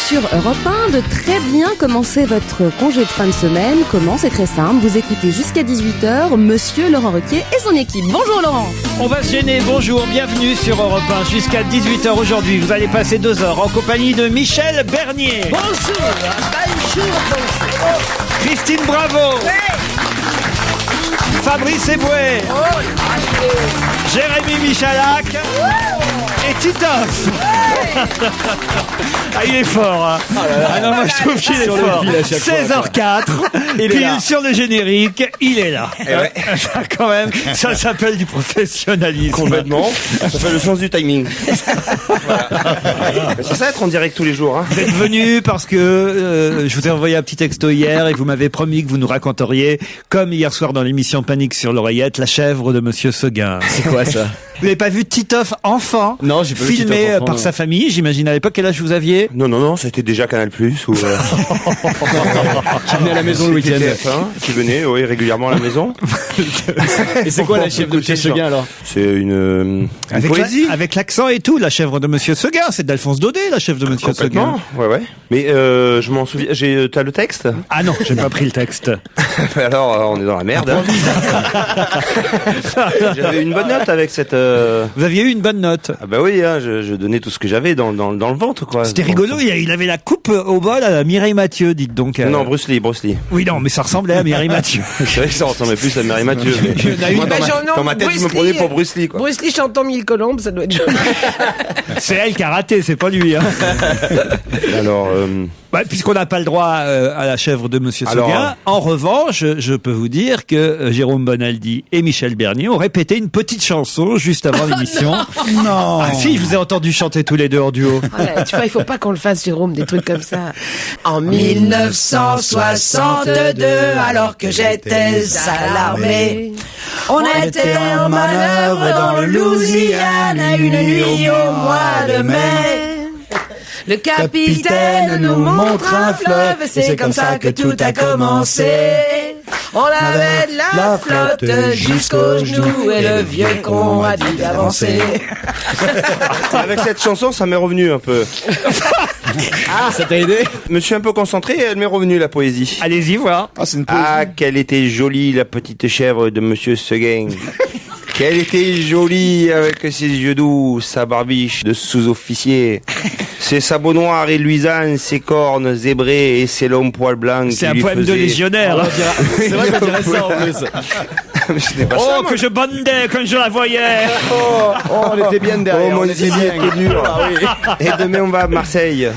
sur Europe 1 de très bien commencer votre congé de fin de semaine. Comment? C'est très simple, vous écoutez jusqu'à 18h Monsieur Laurent Ruquier et son équipe. Bonjour Laurent. On va se gêner, bonjour, bienvenue sur Europe 1 jusqu'à 18h aujourd'hui. Vous allez passer 2 heures en compagnie de Michel Bernier. Bonjour. Christine Bravo. Fabrice Eboué. Jérémy Michalak. Et Titoff. Ah, il est fort, hein. Ah non, moi je trouve qu'il est fort. 16h04, pile sur le générique, il est là. Ça, quand même, ça s'appelle du professionnalisme. Complètement. Ça fait le sens du timing. Voilà. C'est ça être en direct tous les jours. Hein. Vous êtes venu parce que je vous ai envoyé un petit texto hier et vous m'avez promis que vous nous raconteriez, comme hier soir dans l'émission Panique sur l'oreillette, la chèvre de Monsieur Seguin. C'est quoi ça? Vous n'avez pas vu Titoff enfant? Non, j'ai pas vu filmé Titoff enfant, par non. sa famille, j'imagine à l'époque. Quel âge vous aviez? Non, c'était déjà Canal+. Ou Qui venait à la maison le week-end. TF1, qui venait, oui, régulièrement à la maison. Et c'est quoi la chèvre de Monsieur Seguin alors? C'est une poésie. Avec l'accent et tout, la chèvre de Monsieur Seguin, c'est d'Alphonse Daudet, la chèvre de Monsieur Seguin. Complètement, ouais. Mais je m'en souviens. T'as le texte? Ah non, j'ai pas pris le texte. Alors, on est dans la merde. Hein. J'avais une bonne note avec cette. Vous aviez eu une bonne note. Ah bah oui, hein, je donnais tout ce que j'avais dans le ventre, quoi. C'était rigolo, il avait la coupe au bol à Mireille Mathieu, dites donc. Non, Bruce Lee. Oui, non, mais ça ressemblait à Mireille Mathieu. C'est vrai que ça ressemblait plus à Mireille Mathieu. Mais... Moi, dans ma tête, je me prenais pour Bruce Lee, quoi. Bruce Lee chantant Mille Colombes, ça doit être joli. C'est elle qui a raté, c'est pas lui. Hein. Alors, puisqu'on n'a pas le droit à la chèvre de Monsieur Seguin, en revanche, je peux vous dire que Jérôme Bonaldi et Michel Bernier ont répété une petite chanson juste avant l'émission. Non. Ah si, je vous ai entendu chanter tous les deux en duo. Voilà, tu vois, il faut pas qu'on le fasse, Jérôme, des trucs comme ça. En 1962, alors que j'étais à l'armée, on était en manœuvre dans le Louisiane une nuit au mois de mai. Le capitaine nous montre un fleuve, c'est comme ça que tout a commencé. On avait de la flotte jusqu'aux genoux et le vieux con a dit d'avancer. avec cette chanson, ça m'est revenu un peu. Ah, ça t'a aidé? Je me suis un peu concentré et elle m'est revenue, la poésie. Allez-y voir. Ah, c'est une poésie. Ah, qu'elle était jolie, la petite chèvre de Monsieur Seguin. Qu'elle était jolie avec ses yeux doux, sa barbiche de sous-officier, ses sabots noirs et luisants, ses cornes zébrées et ses longs poils blancs. C'est un poème de légionnaire. Hein. C'est vrai qu'on dirait ça en plus. Mais c'était pas Oh, ça, moi. que je bandais quand je la voyais. Oh, on était bien derrière. Oh, mon on était zizi bien. était dur. Et demain, on va à Marseille.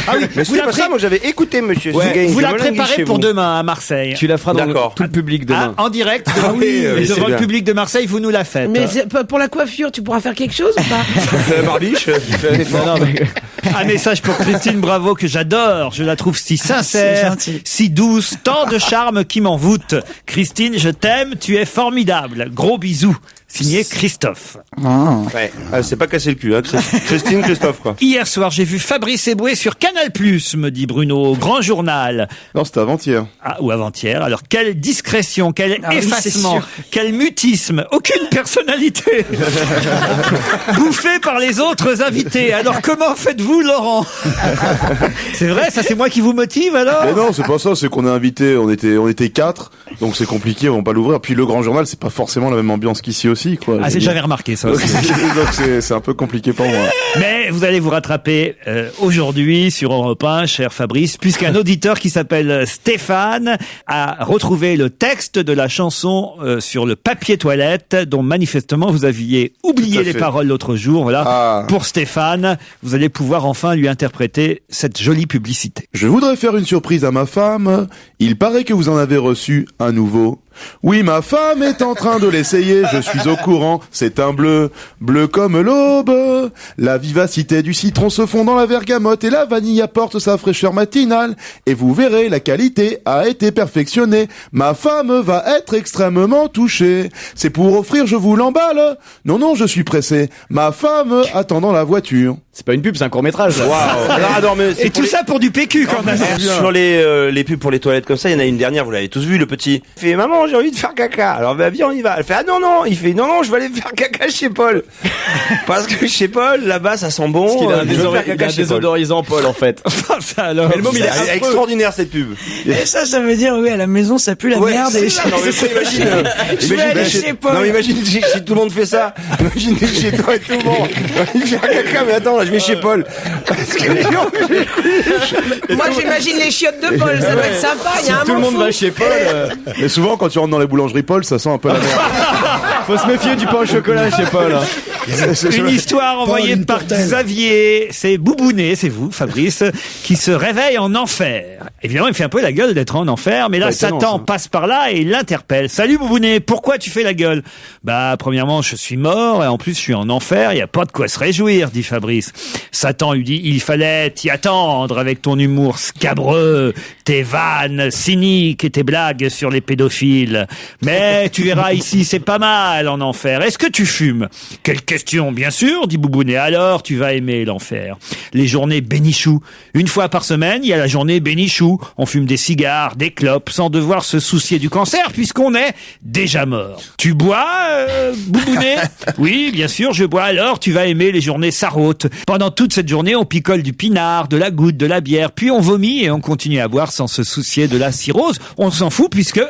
Ah oui, Mais c'était pas ça, moi j'avais écouté Monsieur Ouais, Seguin. vous je la me languis préparez chez pour vous. demain à Marseille. Tu la feras dans D'accord. tout le public demain. En direct devant, oui, c'est devant le bien. public de Marseille, vous nous la faites. Mais pour la coiffure, tu pourras faire quelque chose ou pas? La barbiche, qui fait un effort. Non, mais... Un message pour Christine Bravo que j'adore. Je la trouve si sincère, si douce, tant de charme qui m'envoûte. Christine, je t'aime, tu es formidable. Gros bisous. Signé Christophe. Ouais. Ah, c'est pas cassé le cul, hein. Christine, Christophe, quoi. Hier soir, j'ai vu Fabrice Eboué sur Canal+, me dit Bruno, au Grand Journal. Non, c'était avant-hier. Ah, ou avant-hier. Alors, quelle discrétion, quel Ah oui, effacement, c'est sûr. quel mutisme, aucune personnalité. Bouffé par les autres invités. Alors, comment faites-vous, Laurent? C'est vrai, ça c'est moi qui vous motive, alors? Mais non, c'est pas ça, c'est qu'on est invité, on était 4, donc c'est compliqué, on va pas l'ouvrir. Puis le Grand Journal, c'est pas forcément la même ambiance qu'ici aussi, quoi. Ah, j'avais remarqué ça aussi. Donc c'est un peu compliqué pour moi. Mais vous allez vous rattraper aujourd'hui sur Europe 1, cher Fabrice, puisqu'un auditeur qui s'appelle Stéphane a retrouvé le texte de la chanson sur le papier toilette, dont manifestement vous aviez oublié Tout à les fait. paroles l'autre jour. Voilà. Ah. Pour Stéphane, vous allez pouvoir enfin lui interpréter cette jolie publicité. Je voudrais faire une surprise à ma femme. Il paraît que vous en avez reçu un nouveau. Oui, ma femme est en train de l'essayer, je suis au courant, c'est un bleu, bleu comme l'aube. La vivacité du citron se fond dans la bergamote et la vanille apporte sa fraîcheur matinale. Et vous verrez, la qualité a été perfectionnée. Ma femme va être extrêmement touchée. C'est pour offrir, je vous l'emballe. Non, je suis pressé. Ma femme attend dans la voiture. C'est pas une pub, c'est un court-métrage. Waouh. Non, mais Et tout ça pour du PQ quand même. sur les pubs pour les toilettes comme ça, il y en a une dernière, vous l'avez tous vu, le petit. Il fait maman, j'ai envie de faire caca. Alors bah viens, on y va. Elle fait ah non, il fait non, je vais aller faire caca chez Paul. Parce que chez Paul, là-bas, ça sent bon. Parce qu'il a un je vais faire caca chez Paul. désodorisant, Paul, en fait. Ça alors. Mais le môme, il est C'est extraordinaire cette pub. Et ça veut dire, oui, à la maison, ça pue la merde. c'est Et ça. Non, mais ça, imagine. Je vais aller chez Paul. Non, mais imagine si tout le monde fait ça. Imagine t'es chez toi et tout le monde. Il fait caca, mais attends, là, je vais chez Paul. Parce que les gens- Moi, j'imagine les chiottes de Paul, ça doit être sympa. Il y a un Tout le monde fou. va chez Paul. Mais souvent, quand tu rentres dans les boulangeries Paul, ça sent un peu la merde. Faut se méfier du pain au chocolat chez Paul. Une histoire envoyée une par tourtelle. Xavier. C'est Boubounet, c'est vous, Fabrice, qui se réveille en enfer. Évidemment, il fait un peu la gueule d'être en enfer, mais là, C'est étonnant, Satan ça. passe par là et il l'interpelle. Salut Boubounet, pourquoi tu fais la gueule? Bah, premièrement, je suis mort et en plus, je suis en enfer. Il n'y a pas de quoi se réjouir, dit Fabrice. Satan lui dit, il fallait t'y attendre avec ton humour scabreux, tes vannes cyniques et tes blagues sur les pédophiles. Mais tu verras ici, c'est pas mal en enfer. Est-ce que tu fumes? Quelle question, bien sûr, dit Boubounet. Alors, tu vas aimer l'enfer. Les journées bénichou. Une fois par semaine, il y a la journée bénichou. On fume des cigares, des clopes, sans devoir se soucier du cancer, puisqu'on est déjà mort. Tu bois, Boubounet? Oui, bien sûr, je bois. Alors, tu vas aimer les journées sarrautes. Pendant toute cette journée, on picole du pinard, de la goutte, de la bière, puis on vomit et on continue à boire sans se soucier de la cirrhose. On s'en fout puisque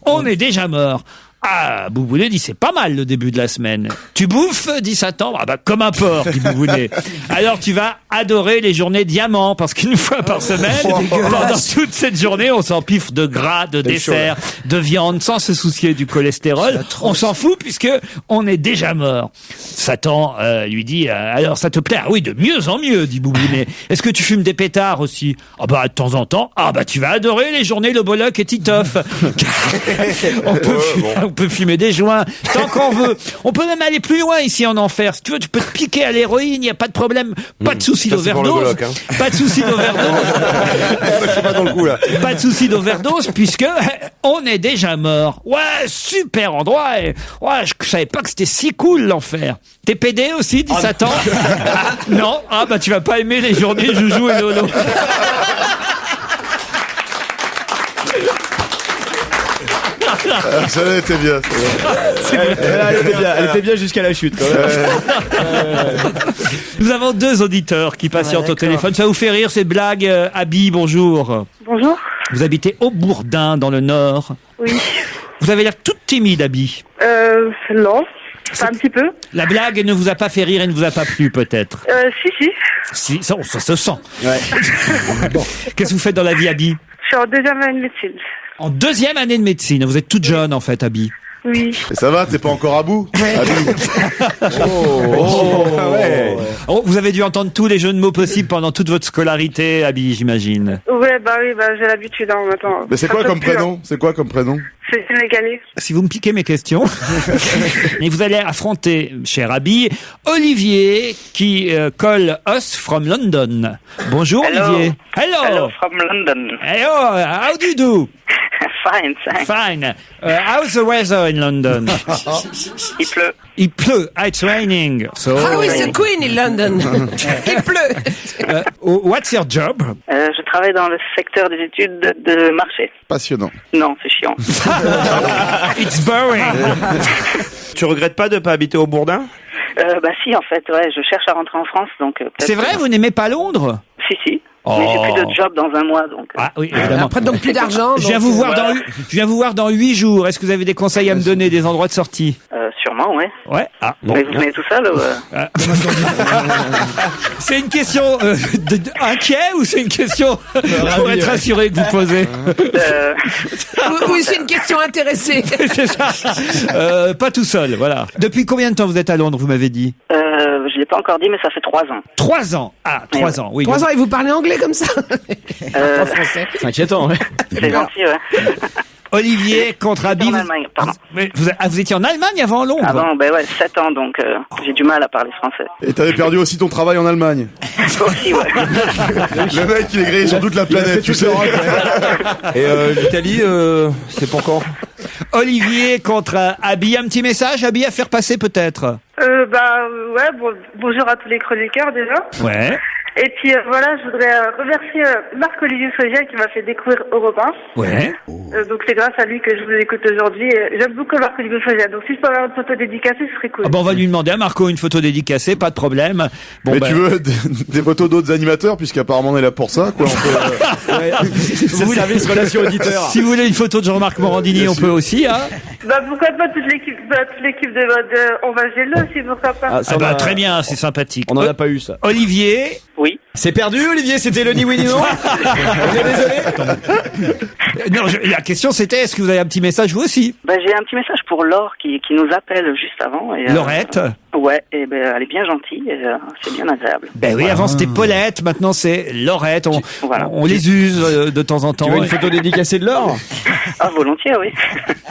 on est déjà mort. Ah, Boubounet dit, c'est pas mal le début de la semaine. Tu bouffes, dit Satan. Ah bah, comme un porc, dit Boubounet. Alors tu vas adorer les journées diamants, parce qu'une fois par semaine, pendant toute cette journée, on s'empiffe de gras, de dessert, de viande, sans se soucier du cholestérol. On s'en fout puisque on est déjà mort. Satan lui dit, alors ça te plaît? Ah oui, de mieux en mieux, dit Boubounet. Est-ce que tu fumes des pétards aussi? Ah bah, de temps en temps. Ah bah, tu vas adorer les journées Le Bolloc et Titoff. On peut fumer des joints tant qu'on veut. On peut même aller plus loin ici en enfer. Si tu veux, tu peux te piquer à l'héroïne, il n'y a pas de problème. Pas de souci Ça, c'est pour le d'overdose. Bolloc, hein. Pas de souci d'overdose. Je suis pas dans le coup là. Pas de souci d'overdose puisque on est déjà mort. Ouais, super endroit. Et, ouais, je savais pas que c'était si cool l'enfer. T'es pédé aussi, dit Satan? Non. Ah bah tu vas pas aimer les journées Joujou et Lolo. Ça était bien. Elle était bien jusqu'à la chute, quand même. Nous avons deux auditeurs qui patientent au téléphone. Ça vous fait rire ces blagues? Abby, bonjour. Bonjour. Vous habitez au Bourdin, dans le Nord. Oui. Vous avez l'air toute timide, Abby. Non. Un petit peu. La blague ne vous a pas fait rire et ne vous a pas plu, peut-être? Si. Si, ça se sent. Bon. Qu'est-ce que vous faites dans la vie, Abby? Je suis en deuxième année de médecine. En deuxième année de médecine. Vous êtes toute jeune, en fait, Abby. Oui. Et ça va, t'es pas encore à bout? Oh, vous avez dû entendre tous les jeux de mots possibles pendant toute votre scolarité, Abby, j'imagine. Ouais, bah oui, j'ai l'habitude maintenant. Mais c'est quoi comme prénom? C'est quoi comme prénom? C'est sénégalais. Si vous me piquez mes questions, et vous allez affronter, cher Abby, Olivier, qui call us from London. Bonjour, Hello. Olivier. Hello from London. Hello, how do you do? Fine, thanks. Fine. How's the weather in London? Il pleut. Il pleut. Ah, it's raining. So, Ah oui, c'est Queen in London. Il pleut. what's your job? Je travaille dans le secteur des études de marché. Passionnant. Non, c'est chiant. It's boring. Tu regrettes pas de pas habiter au Bourdin? Bah si, en fait, ouais, je cherche à rentrer en France, donc... peut-être C'est vrai, que- vous n'aimez pas Londres? Si. Mais j'ai plus de job dans un mois, donc... Ah oui, évidemment. Après, donc plus d'argent. Je viens donc, vous voir voilà. je viens vous voir dans 8 jours. Est-ce que vous avez des conseils à me donner, des endroits de sortie? Sûrement, ouais. Ouais. Ah, bon. Mais vous venez tout seul ou... C'est une question inquiet ou c'est une question pour être assuré que vous posez? Oui, c'est une question intéressée. C'est ça. Pas tout seul, voilà. Depuis combien de temps vous êtes à Londres, vous m'avez dit? Je l'ai pas encore dit, mais ça fait 3 ans. 3 ans. Ah, 3 ans, oui. 3 ans et vous parlez anglais comme ça? Euh, En français. C'est inquiétant, ouais. c'est gentil, ouais. Olivier contre Abby. En Allemagne, pardon. Mais vous étiez en Allemagne avant Londres? Avant, 7 ans, donc j'ai du mal à parler français. Et t'avais perdu aussi ton travail en Allemagne. Aussi, ouais. Le mec, il est grillé sur toute la planète, tu sais. Et l'Italie, c'est pour quand? Olivier contre Abby. Un petit message, Abby, à faire passer peut-être? Bonjour à tous les chroniqueurs déjà. Ouais. Et puis je voudrais remercier Marc-Olivier Sogia qui m'a fait découvrir Europe 1. Ouais. Donc c'est grâce à lui que je vous écoute aujourd'hui. Et j'aime beaucoup Marc-Olivier Sogia. Donc si je peux avoir une photo dédicacée, ce serait cool. On va lui demander à Marco une photo dédicacée, pas de problème. Mais tu veux des photos d'autres animateurs, puisqu'apparemment on est là pour ça, quoi. C'est le service relation auditeur. Si vous voulez une photo de Jean-Marc Morandini, on peut aussi, hein. Pourquoi pas toute l'équipe de On va géler aussi, pourquoi pas. Très bien, c'est sympathique. On n'en a pas eu ça. Olivier. Oui. C'est perdu, Olivier, c'était le ni oui ni non. On est désolé. Non, la question c'était, est-ce que vous avez un petit message vous aussi? J'ai un petit message pour Laure qui nous appelle juste avant. Et, Laurette. Ouais, et elle est bien gentille, et c'est bien agréable. Oui, avant c'était Paulette, maintenant c'est Laurette. On les use de temps en temps. Tu veux une photo dédicacée de Laure? Ah, volontiers, oui.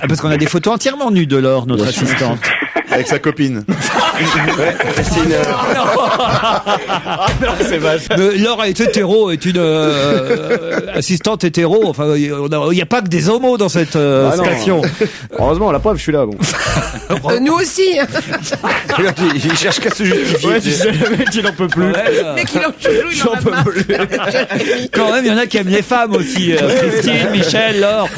Parce qu'on a des photos entièrement nues de Laure, notre assistante. Avec sa copine. C'est une... C'est vache. Laure est hétéro, est une assistante hétéro. Enfin, il n'y a pas que des homos dans cette station. Heureusement, la preuve, je suis là. Bon. Nous aussi. Il cherche qu'à se justifier. Ouais, tu sais, le mec, il en peut plus. Mais qu'il en chouchou, il en a marre. Quand même, il y en a qui aiment les femmes aussi. Christine, Michel, Laure.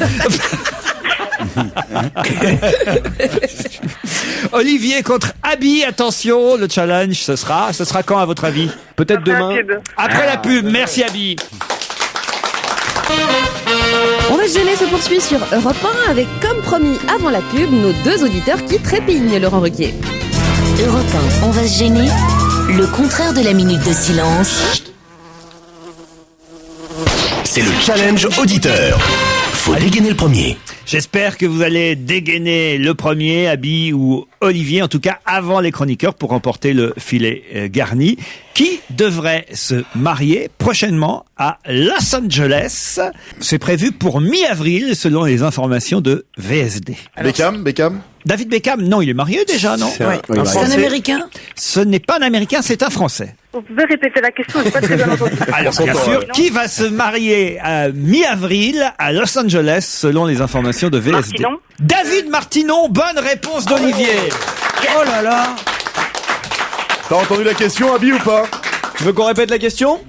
Olivier contre Abby, attention, le challenge, ce sera quand à votre avis? Peut-être demain. Après la pub, merci Abby. On va se gêner se poursuit sur Europe 1 avec, comme promis avant la pub, nos deux auditeurs qui trépignent, Laurent Ruquier. Europe 1, on va se gêner. Le contraire de la minute de silence. C'est le challenge auditeur. Faut dégainer le premier. J'espère que vous allez dégainer le premier, Abby ou Olivier, en tout cas avant les chroniqueurs, pour remporter le filet garni, qui devrait se marier prochainement à Los Angeles. C'est prévu pour mi-avril, selon les informations de VSD. Beckham David Beckham, non, il est marié déjà, non? C'est un Américain? Ce n'est pas un Américain, c'est un Français. Vous pouvez répéter la question, j'ai pas très bien entendu. Alors, bien sûr, qui va se marier à mi-avril à Los Angeles, selon les informations de VSD? Martinon. David Martinon, bonne réponse d'Olivier. Oh là là. T'as entendu la question, Abby, ou pas? Tu veux qu'on répète la question?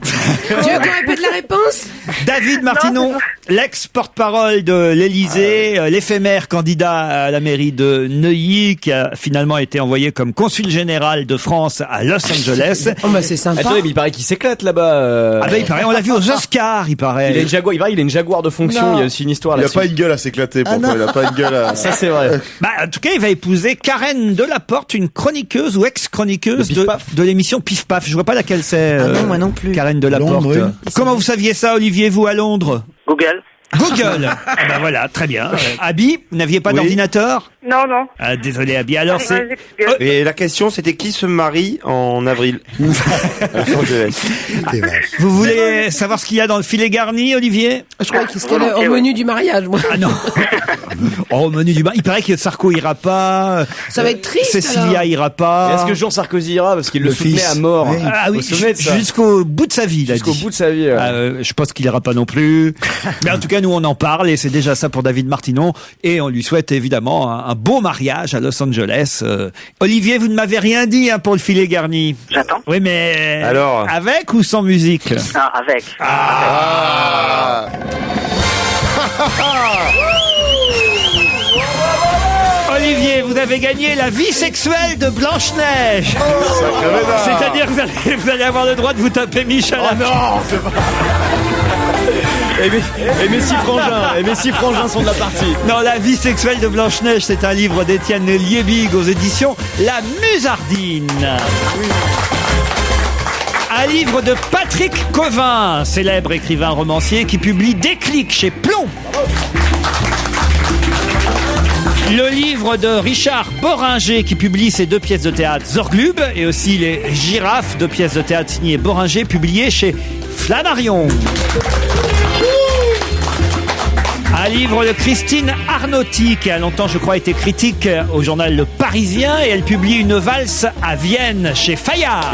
Tu veux qu'on répète la réponse? David Martinon, l'ex-porte-parole de l'Élysée, l'éphémère candidat à la mairie de Neuilly, qui a finalement été envoyé comme consul général de France à Los Angeles. Oh c'est sympa. Attendez, mais il paraît qu'il s'éclate là-bas. Il paraît, on l'a vu aux Oscars, il paraît. Il a une Jaguar, il a une Jaguar de fonction, Non. il y a aussi une histoire Il a là-dessus. pas une gueule à s'éclater, pour toi. Il a pas une gueule à... Ça, c'est vrai. En tout cas, il va épouser Karen Delaporte, une chroniqueuse ou ex-chroniqueuse De Pif Paf. de l'émission Pif Paf. Je vois pas laquelle c'est. non, moi non plus. Karen Delaporte. Londres, oui. Comment vous saviez ça, Olivier, vous, à Londres? Google. Google. Voilà, très bien. Abby, vous n'aviez pas d'ordinateur? Non. Désolé, Abby. Alors, c'est... Et la question, c'était qui se marie en avril à Los Angeles. Vous voulez savoir ce qu'il y a dans le filet garni, Olivier? Je croyais qu'il serait au menu du mariage, moi. Ah non. Au menu du bar. Il paraît que Sarko ira pas. Ça va être triste, Cécilia alors. ira pas. Est-ce que Jean Sarkozy ira? Parce qu'il le soutenait fils. à mort. Oui. Ah oui, Vous vous souvenez de ça? jusqu'au bout de sa vie, il a Jusqu'au dit. bout de sa vie. Je pense qu'il ira pas non plus. Mais en tout cas, nous, on en parle et c'est déjà ça pour David Martinon. Et on lui souhaite évidemment un beau mariage à Los Angeles. Olivier, vous ne m'avez rien dit pour le filet garni. J'attends. Oui, mais... Alors avec ou sans musique? Ah, avec. Olivier, vous avez gagné la vie sexuelle de Blanche-Neige. C'est-à-dire que vous allez avoir le droit de vous taper Michel à mort. Et Messi Frangin sont de la partie. Non, la vie sexuelle de Blanche-Neige, c'est un livre d'Étienne Liebig aux éditions La Musardine. Un livre de Patrick Covin, célèbre écrivain romancier qui publie Déclic chez Plomb. Le livre de Richard Boringer qui publie ses 2 pièces de théâtre Zorglub et aussi les Girafes, 2 pièces de théâtre signées Boringer publiées chez Flammarion. Un livre de Christine Arnauty, qui a longtemps, je crois, été critique au journal Le Parisien, et elle publie une valse à Vienne chez Fayard.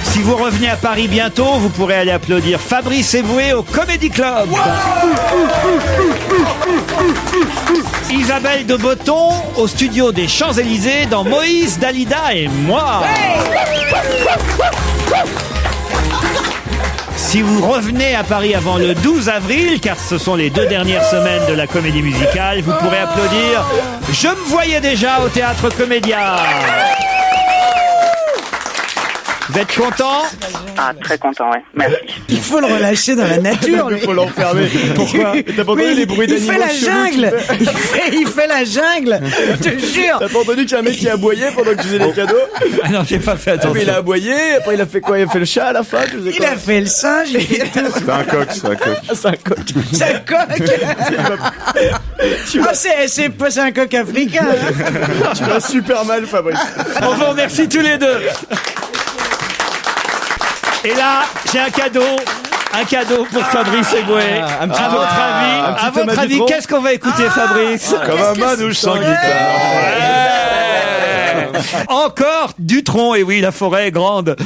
Si vous revenez à Paris bientôt, vous pourrez aller applaudir Fabrice Eboué au Comedy Club. Isabelle de Botton au studio des Champs-Élysées dans Moïse, Dalida et moi. Si vous revenez à Paris avant le 12 avril, car ce sont les 2 dernières semaines de la comédie musicale, vous pourrez applaudir Je me voyais déjà au Théâtre Comédia. Vous êtes content? Ah, très content, ouais. Merci. Il faut le relâcher dans la nature. Il faut l'enfermer. Pourquoi? T'as pas entendu les bruits d'animaux? Il fait la jungle. Il fait la jungle. Je te jure. T'as pas entendu qu'il y a un mec qui a aboyé pendant que tu faisais les cadeaux? Ah non, j'ai pas fait attention. Il a aboyé, après il a fait quoi? Il a fait le chat à la fin? Il a fait le singe. C'est un coq, c'est un coq. C'est un coq. C'est un coq. C'est un coq africain. Tu vas super mal, Fabrice. On vous remercie tous les deux. Et là, j'ai un cadeau pour Fabrice Eboué. À votre avis, qu'est-ce qu'on va écouter, Fabrice? Comme un manouche sans guitare. Encore Dutronc, et oui, la forêt est grande.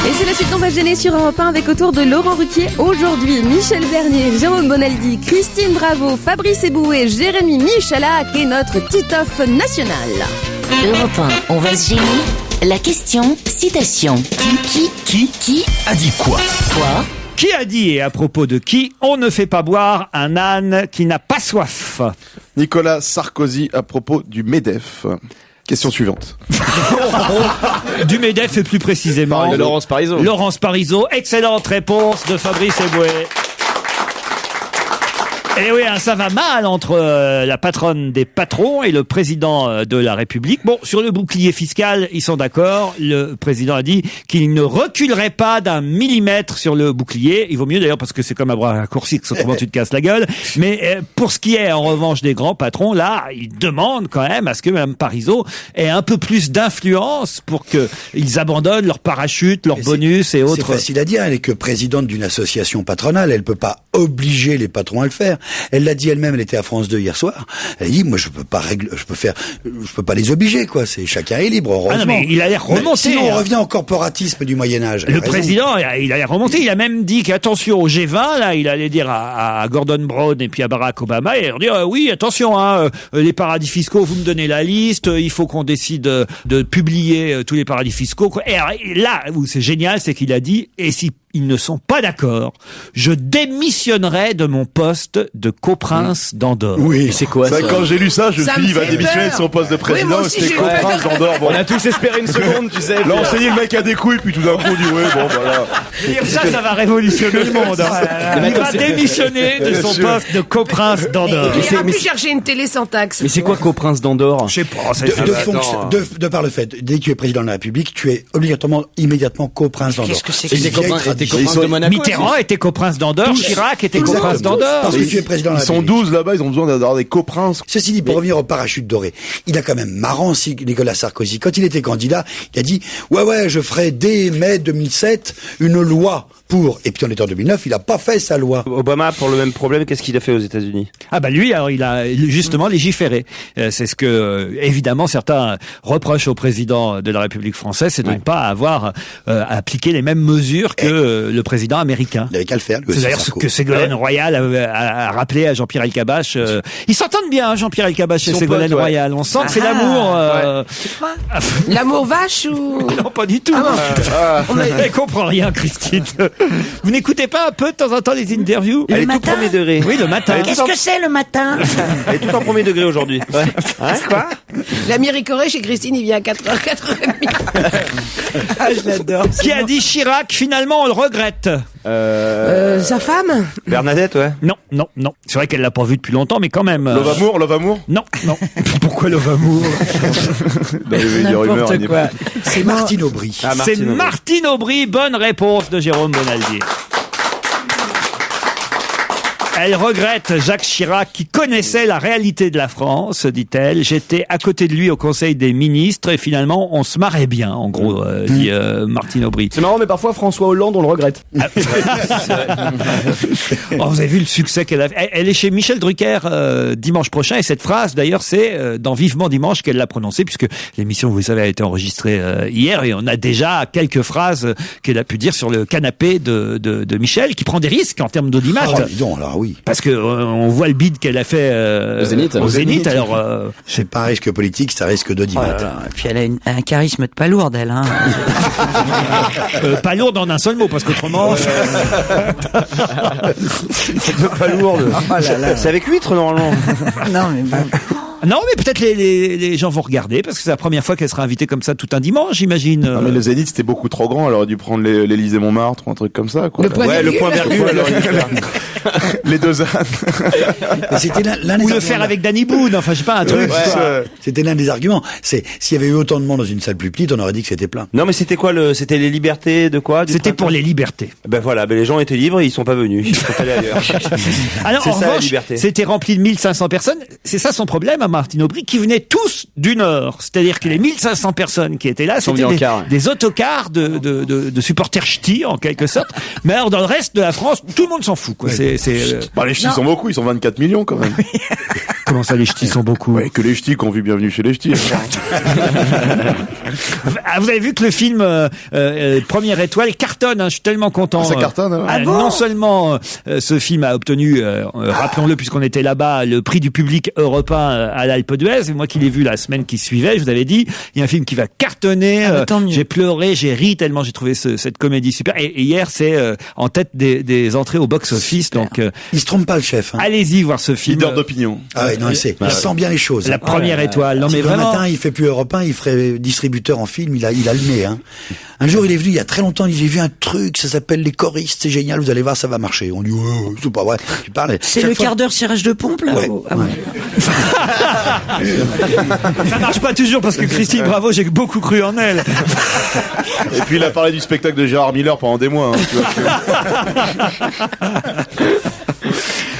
Et c'est la suite qu'on va gêner sur Europe 1 avec autour de Laurent Ruquier. Aujourd'hui, Michel Bernier, Jérôme Bonaldi, Christine Bravo, Fabrice Eboué, Jérémy Michalak et notre Titoff national. Europe 1, on va se gêner. La question, citation. Qui a dit quoi? Quoi? Qui a dit, et à propos de qui, on ne fait pas boire un âne qui n'a pas soif? Nicolas Sarkozy à propos du MEDEF. Question suivante. Du MEDEF et plus précisément de Laurence Parisot. Laurence Parisot, excellente réponse de Fabrice Eboué. Et oui, ça va mal entre la patronne des patrons et le président de la République. Bon, sur le bouclier fiscal, ils sont d'accord. Le président a dit qu'il ne reculerait pas d'un millimètre sur le bouclier. Il vaut mieux d'ailleurs parce que c'est comme un bras raccourci, que autrement tu te casses la gueule. Mais pour ce qui est en revanche des grands patrons, là, ils demandent quand même à ce que Mme Parisot ait un peu plus d'influence pour qu'ils abandonnent leurs parachutes, leurs bonus et autres. C'est facile à dire. Elle est que présidente d'une association patronale. Elle peut pas obliger les patrons à le faire. Elle l'a dit elle-même, elle était à France 2 hier soir. Elle a dit, moi, je peux pas les obliger, quoi. C'est chacun est libre, heureusement. Ah non, mais il a l'air remonté. Sinon, on revient au corporatisme du Moyen-Âge. Le président, il a l'air remonté. Il a même dit qu'attention au G20, là, il allait dire à Gordon Brown et puis à Barack Obama, et leur dire, oui, attention, les paradis fiscaux, vous me donnez la liste, il faut qu'on décide de publier tous les paradis fiscaux. Et alors, là, où c'est génial, c'est qu'il a dit, et si ils ne sont pas d'accord, je démissionnerai de mon poste de coprince d'Andorre. Oui, c'est quoi ça? Quand j'ai lu ça, je me suis dit, il va démissionner de son poste de président, oui, c'était coprince d'Andorre. Bon. On a tous espéré une seconde, tu sais. Là, on s'est dit, le mec a des couilles, puis tout d'un coup, on dit, ouais, bon, voilà. Dire ça va révolutionner le monde. Il va démissionner de son poste de coprince d'Andorre. Il a pu chercher une télé sans taxe. Mais c'est quoi coprince d'Andorre? Je sais pas. De par le fait, dès que tu es président de la République, tu es obligatoirement, immédiatement coprince d'Andorre. Qu'est-ce que c'est que des coprince de Monaco? Mitterrand était coprince d'Andorre, Chirac était coprince d'Andorre. Parce que tu es président de la Ils sont République. 12 là-bas, ils ont besoin d'avoir des coprinces. Ceci dit, pour revenir au parachute doré, il a quand même marrant, Nicolas Sarkozy. Quand il était candidat, il a dit, ouais, je ferai dès mai 2007 une loi pour. Et puis on était en 2009, il a pas fait sa loi. Obama, pour le même problème, qu'est-ce qu'il a fait aux États-Unis? Ah bah lui, alors il a justement légiféré. C'est ce que évidemment certains reprochent au président de la République française, c'est de ne pas avoir appliqué les mêmes mesures que le président américain. Il avait qu'à le faire. C'est d'ailleurs ce que Ségolène Royal a rappelé à Jean-Pierre Elkabbach. Ils s'entendent bien, Jean-Pierre Elkabbach et Ségolène Royal. On sent que c'est l'amour. L'amour vache ou... Non, pas du tout. Elle comprend rien, Christine. Vous n'écoutez pas un peu de temps en temps les interviews? Elle est tout premier degré. Oui, le matin. Qu'est-ce que c'est le matin? Elle est tout en premier degré aujourd'hui. C'est quoi? La Miricorée chez Christine, il vient à 4h, 4h30. Ah, je l'adore. Qui a dit Chirac, finalement on le regrette? Sa femme? Bernadette, ouais. Non. C'est vrai qu'elle l'a pas vu depuis longtemps, mais quand même. Love Amour? Non. Pourquoi Love Amour? N'importe quoi. C'est Martine Aubry. C'est Martine Aubry. Bonne réponse de Jérôme Bonaldi. Elle regrette Jacques Chirac qui connaissait la réalité de la France, dit-elle. J'étais à côté de lui au Conseil des ministres et finalement on se marrait bien, en gros, dit Martine Aubry. C'est marrant, mais parfois François Hollande, on le regrette. Oh, vous avez vu le succès qu'elle a. Elle est chez Michel Drucker dimanche prochain et cette phrase, d'ailleurs, c'est dans Vivement Dimanche qu'elle l'a prononcée puisque l'émission, vous savez, a été enregistrée hier et on a déjà quelques phrases qu'elle a pu dire sur le canapé de Michel qui prend des risques en termes d'audimat. Oh, dis donc, alors oui. Parce que on voit le bid qu'elle a fait au Zénith. Alors, c'est pas un risque politique, c'est un risque d'audimat. Et puis elle a un charisme de pas lourde, elle. Hein. pas lourde en un seul mot, parce qu'autrement. Pas lourde. Oh là là. C'est avec huître normalement. Non, mais bon. Non, mais peut-être les gens vont regarder parce que c'est la première fois qu'elle sera invitée comme ça tout un dimanche, j'imagine. Ah, mais le Zénith c'était beaucoup trop grand, elle aurait dû prendre l'Élysée Montmartre ou un truc comme ça, quoi. Le point virgule. Alors, les deux ânes. C'était l'un des Ou le faire avec Danny Boone, enfin je sais pas, un truc. C'était l'un des arguments. C'est s'il y avait eu autant de monde dans une salle plus petite, on aurait dit que c'était plein. Non, mais c'était quoi c'était les libertés de quoi? C'était pour les libertés. Ben voilà, les gens étaient libres, et ils sont pas venus. Ils sont allés ailleurs. Alors, en revanche, c'était rempli de 1500 personnes. C'est ça son problème à Martine Aubry, qui venaient tous du Nord. C'est-à-dire que les 1500 personnes qui étaient là, c'était des autocars de supporters ch'tis, en quelque sorte. Mais alors, dans le reste de la France, tout le monde s'en fout, quoi. Les ch'tis sont beaucoup, ils sont 24 millions, quand même. Comment ça, les ch'tis sont beaucoup? Ouais, que les ch'tis qui ont vu Bienvenue chez les ch'tis. Vous avez vu que le film Première Étoile cartonne, hein, je suis tellement content. Ça cartonne, ouais. Non seulement ce film a obtenu, rappelons-le puisqu'on était là-bas, le prix du public européen à l'Alpe d'Huez, et moi qui l'ai vu la semaine qui suivait, je vous avais dit, il y a un film qui va cartonner, j'ai pleuré, j'ai ri tellement j'ai trouvé cette comédie super, et hier c'est en tête des entrées au box-office, donc il se trompe pas le chef. Hein. Allez-y voir ce film. Leader d'opinion. Ah ouais, non, il sent bien les choses. La Première Étoile. Non, mais vraiment. Matin, il fait plus Europe 1, il ferait distributeur en film, il a le nez, hein. Un jour, il est venu, il y a très longtemps, il dit, j'ai vu un truc, ça s'appelle Les Choristes, c'est génial, vous allez voir, ça va marcher. On dit, ouais, c'est pas vrai. Tu parles. C'est le quart d'heure cirage de pompe, là? Ouais. Ça marche pas toujours parce que Christine Bravo, j'ai beaucoup cru en elle. Et puis il a parlé du spectacle de Gérard Miller pendant des mois, hein, tu vois.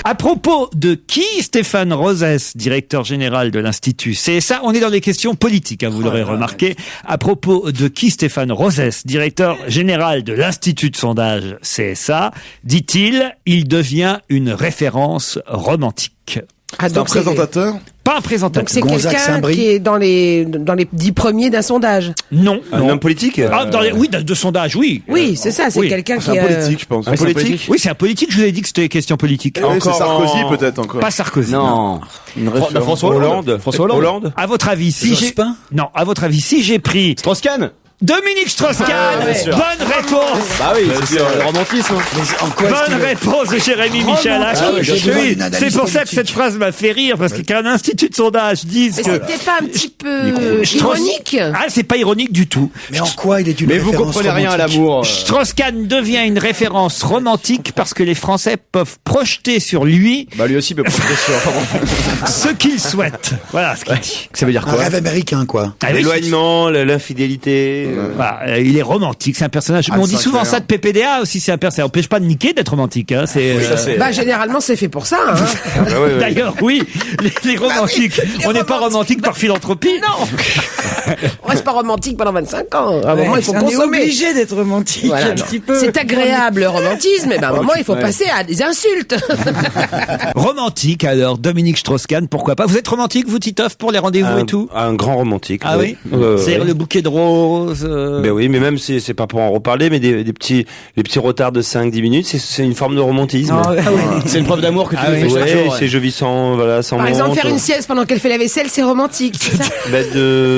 À propos de qui Stéphane Rosès, directeur général de l'Institut CSA, on est dans les questions politiques, hein, vous l'aurez remarqué. À propos de qui Stéphane Rosès, directeur général de l'Institut de sondage CSA, dit-il, il devient une référence romantique. Ah, donc c'est un présentateur? Pas un présentateur. Donc c'est quelqu'un qui est dans les 10 premiers d'un sondage. Non. Un homme politique? Oui, de sondage, oui. Oui, c'est ça, c'est quelqu'un qui est... un politique, je pense. Un politique? Oui, c'est un politique, je vous ai dit que c'était question politique. Encore c'est Sarkozy, peut-être, encore. Pas Sarkozy. Non. François Hollande. Hollande. À votre avis, si j'ai pris... Strauss-Kahn. Dominique Strauss-Kahn. Bonne réponse. Bah oui, c'est le romantisme. Bonne réponse de Jérémy Michalak. C'est pour ça que cette phrase m'a fait rire, parce qu'un institut de sondage dise que... Mais c'était pas un petit peu ironique? Ah, c'est pas ironique du tout. Mais en quoi il est une référence romantique? Mais vous comprenez rien à l'amour. Strauss-Kahn devient une référence romantique parce que les Français peuvent projeter sur lui... Bah lui aussi peut projeter sur... ce qu'il souhaite. Voilà ce qu'il dit. Ça veut dire quoi? Un rêve américain, quoi. L'éloignement, l'infidélité... il est romantique, c'est un personnage. On dit souvent ça de PPDA aussi, c'est un personnage. Ça n'empêche pas de niquer d'être romantique. Hein. Généralement, c'est fait pour ça. Hein. D'ailleurs, oui, les romantiques. On n'est pas romantique par philanthropie. Non. On reste pas romantique pendant 25 ans. À un moment, il faut consommer. On est obligé d'être romantique un petit peu. C'est agréable le romantisme, mais à un moment, il faut passer à des insultes. Romantique, alors, Dominique Strauss-Kahn, pourquoi pas? Vous êtes romantique, vous, Titoff, pour les rendez-vous et tout? Un grand romantique. Ah oui? C'est-à-dire le bouquet de roses. Ben oui, mais même c'est pas pour en reparler, mais les petits retards de 5-10 minutes, c'est une forme de romantisme. C'est une preuve d'amour que tu fais chaque jour. C'est je vis sans Par exemple, faire une sieste pendant qu'elle fait la vaisselle, c'est romantique, c'est ça?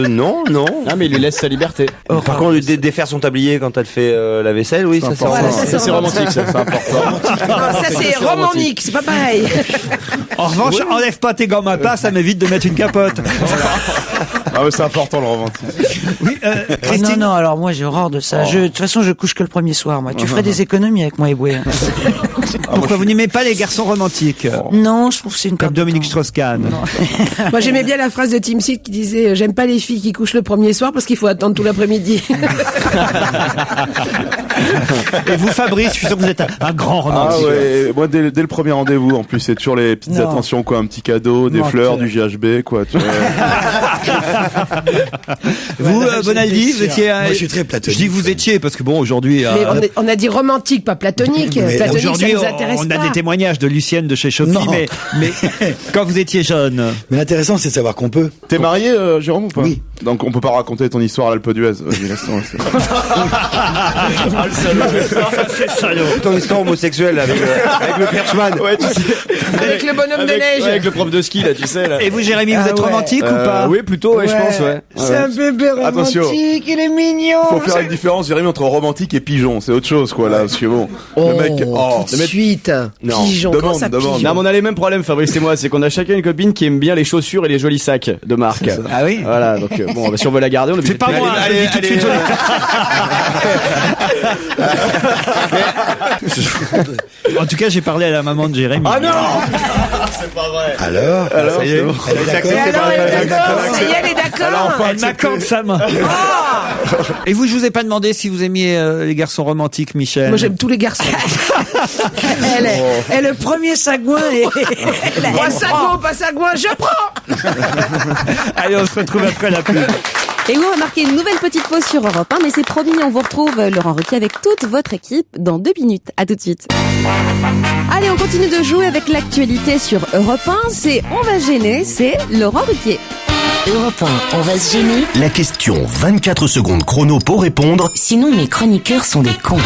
Non. Ah, mais il lui laisse sa liberté. Par contre, défaire son tablier quand elle fait la vaisselle, oui, ça c'est romantique, ça c'est important. Ça c'est romantique, c'est pas pareil. En revanche, enlève pas tes gants Mappa, ça m'évite de mettre une capote. Ah mais c'est important le romantisme. Oui, Christine. Non, alors moi j'ai horreur de ça. De toute façon, je couche que le premier soir, moi. Tu ferais des économies avec moi, Eboué. Pourquoi vous n'aimez pas les garçons romantiques? Non, je trouve que c'est une Comme Dominique Strauss-Kahn. Moi, j'aimais bien la phrase de Tim Seed qui disait j'aime pas les filles qui couchent le premier soir parce qu'il faut attendre tout l'après-midi. Et vous, Fabrice, je suis sûr que vous êtes un grand romantique. Ah ouais, moi dès le premier rendez-vous, en plus c'est toujours les petites attentions, quoi, un petit cadeau, des fleurs, du GHB, quoi. Tu vois. Vous, Bonaldi, vous étiez. Moi, je suis très platonique. Je dis vous étiez parce que bon, aujourd'hui. Mais on a dit romantique, pas platonique. Mais Platonique, Aujourd'hui, ça nous intéresse on pas. a des témoignages de Lucienne de chez Chopi, Non. mais quand vous étiez jeune. Mais l'intéressant, c'est de savoir qu'on peut. T'es marié, Jérôme, ou pas? Oui. Donc on peut pas raconter ton histoire à l'Alpe d'Huez. Vas-y, laisse-moi, C'est salaud. Ton histoire homosexuelle avec le perchman. Ouais, tu sais. Avec le bonhomme de neige. Avec le prof de ski, là, tu sais, là. Et vous, Jérémy, vous êtes romantique ou pas? Oui, plutôt, ouais, je pense, ouais. C'est un bébé romantique, Attention. il est mignon. Faut faire une différence, Jérémy, entre romantique et pigeon. C'est autre chose, quoi, là. Parce que bon, Oh, le mec, tout de suite. Non, Pigeon, comment ça demande. pigeon? Non, mais on a les mêmes problèmes, Fabrice et moi. C'est qu'on a chacun une copine qui aime bien les chaussures et les jolis sacs de marque. Ah oui? Voilà, donc bon, bah, si on veut la garder, on est obligé C'est pas moi, je le dis tout de suite. En tout cas, j'ai parlé à la maman de Jérémy. Ah non! C'est pas vrai. Alors, ça y est. elle est d'accord. Elle est d'accord. Ça y est, elle est d'accord. Elle m'accorde sa main. Et vous, je vous ai pas demandé si vous aimiez les garçons romantiques, Michel. Moi, j'aime tous les garçons. Elle est le premier sagouin et Moi, sagouin, pas sagouin, je prends. Allez, on se retrouve après la pub. Et vous remarquez une nouvelle petite pause sur Europe 1, mais c'est promis, on vous retrouve Laurent Ruquier avec toute votre équipe dans 2 minutes. À tout de suite. Allez, on continue de jouer avec l'actualité sur Europe 1. C'est On va se gêner, c'est Laurent Ruquier. Europe 1, on va se gêner. La question 24 secondes chrono pour répondre. Sinon, mes chroniqueurs sont des cons.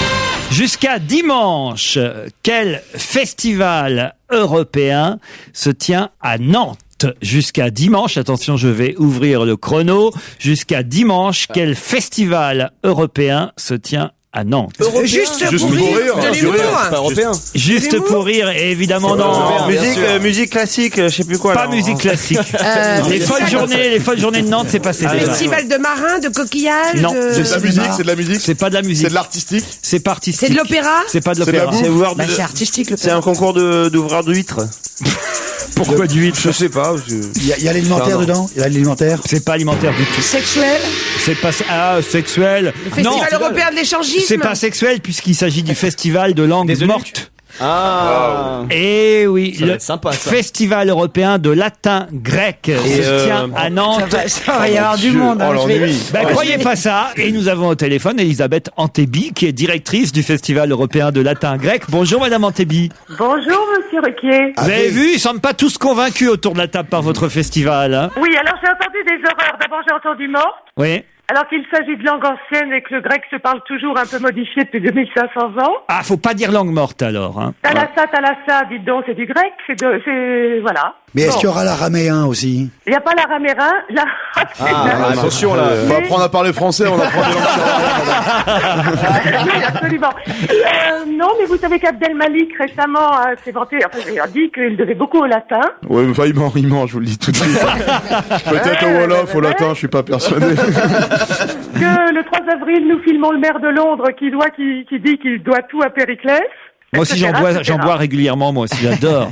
Jusqu'à dimanche, quel festival européen se tient à Nantes? Jusqu'à dimanche, attention, je vais ouvrir le chrono. Jusqu'à dimanche, quel festival européen se tient à Nantes? Juste Juste pour pour rire. rire, De juste l'humour. C'est pas européen. Juste pour rire, et évidemment non. Musique classique, je sais plus quoi. Pas là. musique classique. Les folles journées de Nantes, c'est passé déjà. Festival de marins, de coquillages. Non. C'est de la musique, c'est de la musique. C'est pas de la musique. C'est de l'artistique. C'est pas artistique. C'est de l'opéra. C'est pas de C'est de la l'opéra. bouffe. C'est ouvert Bah, c'est artistique le C'est un concours d'ouvreurs d'huîtres. Pourquoi du 8? Je sais pas. Il y a l'alimentaire dedans. Il y a l'alimentaire. C'est pas alimentaire du tout. Sexuel. C'est pas sexuel. Le Non, Festival européen de l'échangisme. c'est pas sexuel puisqu'il s'agit du festival de langue Des morte. Ah. Et oui, Ça va le être sympa, ça. festival européen de latin grec se tient à Nantes. Ça va y avoir du monde. Oh, hein, je vais- l'ennui. Ben, croyez pas ça. Et nous avons au téléphone Elisabeth Antebi, qui est directrice du festival européen de latin grec. Bonjour Madame Antebi. Bonjour, monsieur Ruquier. Vous avez vu, ils semblent pas tous convaincus autour de la table par votre festival. Hein. Oui, alors j'ai entendu des horreurs. D'abord, j'ai entendu morte. Oui. Alors qu'il s'agit de langue ancienne et que le grec se parle toujours un peu modifié depuis 2500 ans. Ah, faut pas dire langue morte alors. Hein. Talassa, dites donc, c'est du grec, voilà. Mais est-ce Bon. qu'il y aura l'araméen aussi? Il n'y a pas l'araméen, là. Attention, là. Faut apprendre à parler français, on apprend des langues. Oui, absolument. Non, mais vous savez qu'Abdelmalik, récemment, s'est vanté, enfin, il a dit qu'il devait beaucoup au latin. Ouais, mais enfin, il ment, je vous le dis tout de suite. Peut-être au Wolof, au latin, je suis pas persuadé. Que le 3 avril, nous filmons le maire de Londres qui dit qu'il doit tout à Périclès. Moi aussi j'en bois régulièrement, moi aussi j'adore.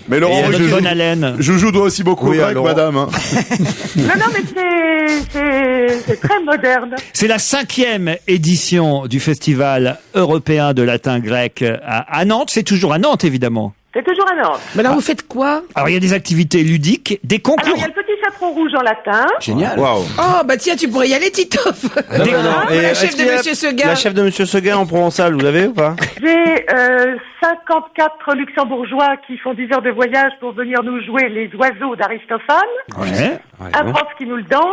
Mais Et Laurent, il y a Joujou, notre bonne haleine. Joujou doit aussi beaucoup Oui, au grec, alors. madame. Hein. Non, mais c'est très moderne. C'est la 5e édition du festival européen de latin grec à Nantes. C'est toujours à Nantes évidemment. C'est toujours à Nantes. Mais là, vous faites quoi? Alors il y a des activités ludiques, des Alors, il concours. y a le petit chaperon rouge en latin. Génial. Waouh. Oh, bah tiens, tu pourrais y aller, Titoff. Et La est-ce chef de qu'il y a Monsieur Seguin. La chef de Monsieur Seguin en provençal, vous avez ou pas? J'ai 54 luxembourgeois qui font 10 heures de voyage pour venir nous jouer les oiseaux d'Aristophane. Ouais. Un prof qui nous le danse.